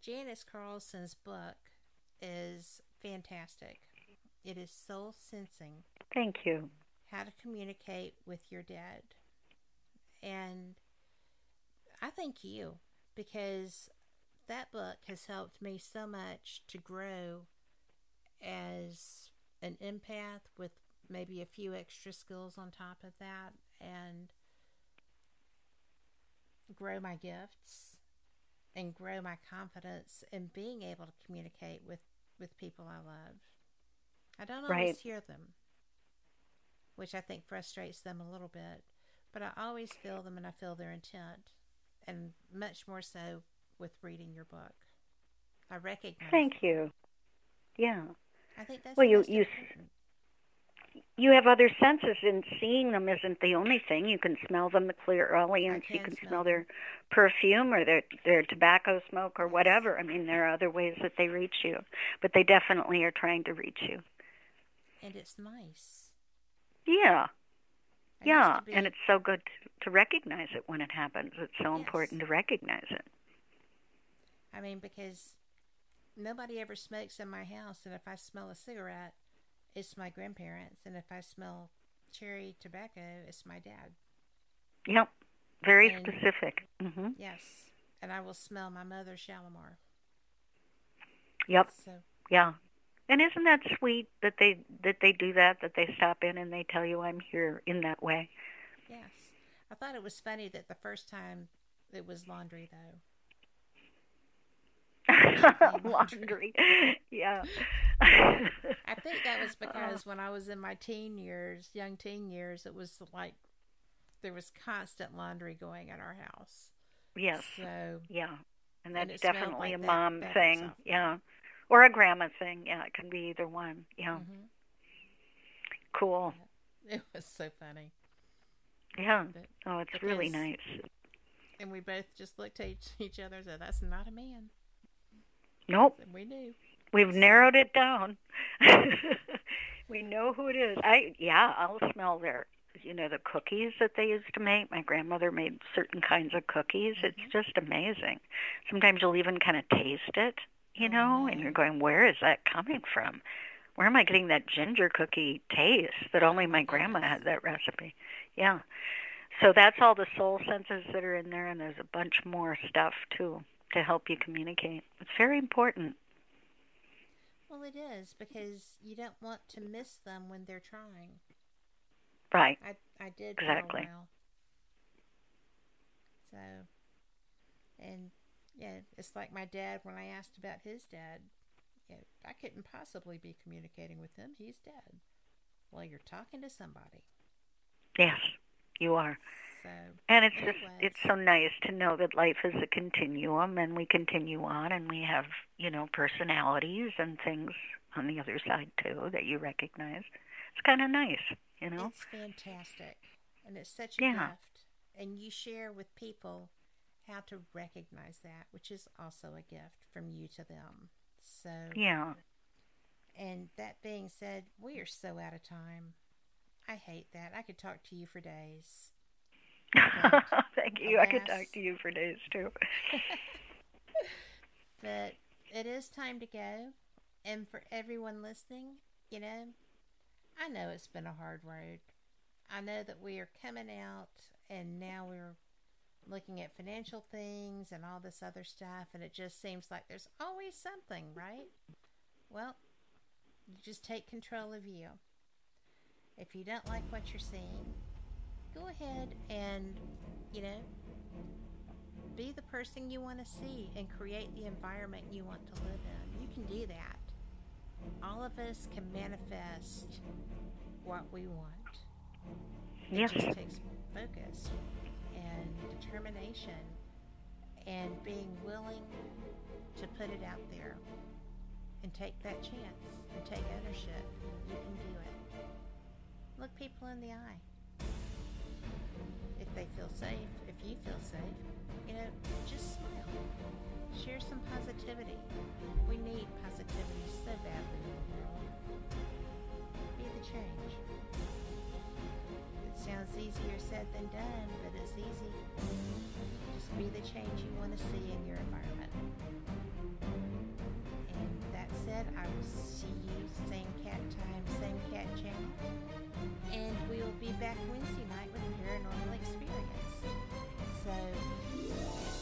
Janice Carlson's book is fantastic. It is soul sensing. Thank you. How to communicate with your dead. And I thank you, because that book has helped me so much to grow as an empath with maybe a few extra skills on top of that, and grow my gifts and grow my confidence in being able to communicate with people I love. I don't always hear them, which I think frustrates them a little bit, but I always feel them and I feel their intent, and much more so with reading your book. I recognize. Thank you. Yeah. I think that's you have other senses, and seeing them isn't the only thing. You can smell them, the clairaudience. You can smell their perfume or their tobacco smoke or whatever. I mean, there are other ways that they reach you, but they definitely are trying to reach you. And it's nice. Yeah. Yeah, and it's so good to recognize it when it happens. It's so important to recognize it. I mean, because nobody ever smokes in my house, and if I smell a cigarette, it's my grandparents, and if I smell cherry tobacco, it's my dad. Yep. Very specific. Mm-hmm. Yes. And I will smell my mother's Shalimar. Yep. So. Yeah. And isn't that sweet that they do that they stop in and they tell you I'm here in that way? Yes. I thought it was funny that the first time it was laundry, though. Laundry. Yeah. I think that was because when I was in my young teen years, it was like there was constant laundry going at our house. Yes. So, yeah. And that's definitely like a mom that thing. stuff. Yeah. Or a grandma thing. Yeah, it can be either one. Yeah. Mm-hmm. Cool. It was so funny. Yeah. It's really nice. And we both just looked at each other and said, "That's not a man." Nope. And we knew. We've narrowed it down. We know who it is. I'll smell the cookies that they used to make. My grandmother made certain kinds of cookies. Mm-hmm. It's just amazing. Sometimes you'll even kind of taste it, and you're going, where is that coming from? Where am I getting that ginger cookie taste that only my grandma had that recipe? Yeah. So that's all the soul senses that are in there, and there's a bunch more stuff, too, to help you communicate. It's very important. Well, it is, because you don't want to miss them when they're trying. Right. I did exactly. For a while. So, and yeah, it's like my dad, when I asked about his dad, I couldn't possibly be communicating with him. He's dead. Well, you're talking to somebody. Yes, you are. So, and it's so nice to know that life is a continuum, and we continue on, and we have, personalities and things on the other side, too, that you recognize. It's kind of nice, It's fantastic, and it's such a gift. And you share with people how to recognize that, which is also a gift from you to them. So, yeah. And that being said, we are so out of time. I hate that. I could talk to you for days. Thank you. I could talk to you for days, too. But it is time to go. And for everyone listening, I know it's been a hard road. I know that we are coming out, and now we're looking at financial things and all this other stuff, and it just seems like there's always something, right? Well, you just take control of you. If you don't like what you're seeing, go ahead and, be the person you want to see and create the environment you want to live in. You can do that. All of us can manifest what we want. Yes. It just takes focus and determination and being willing to put it out there and take that chance and take ownership. You can do it. Look people in the eye. If they feel safe, if you feel safe, just smile. Share some positivity. We need positivity so badly in the world. Be the change. It sounds easier said than done, but it's easy. Just be the change you want to see in your environment. And that said, I will see you same cat time, same cat channel. And we will be back Wednesday night with Paranormal Experience. So,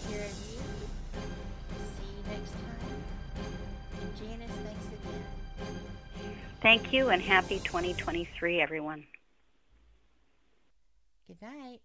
here are you. See you next time. And Janice, thanks again. Thank you, and happy 2023, everyone. Good night.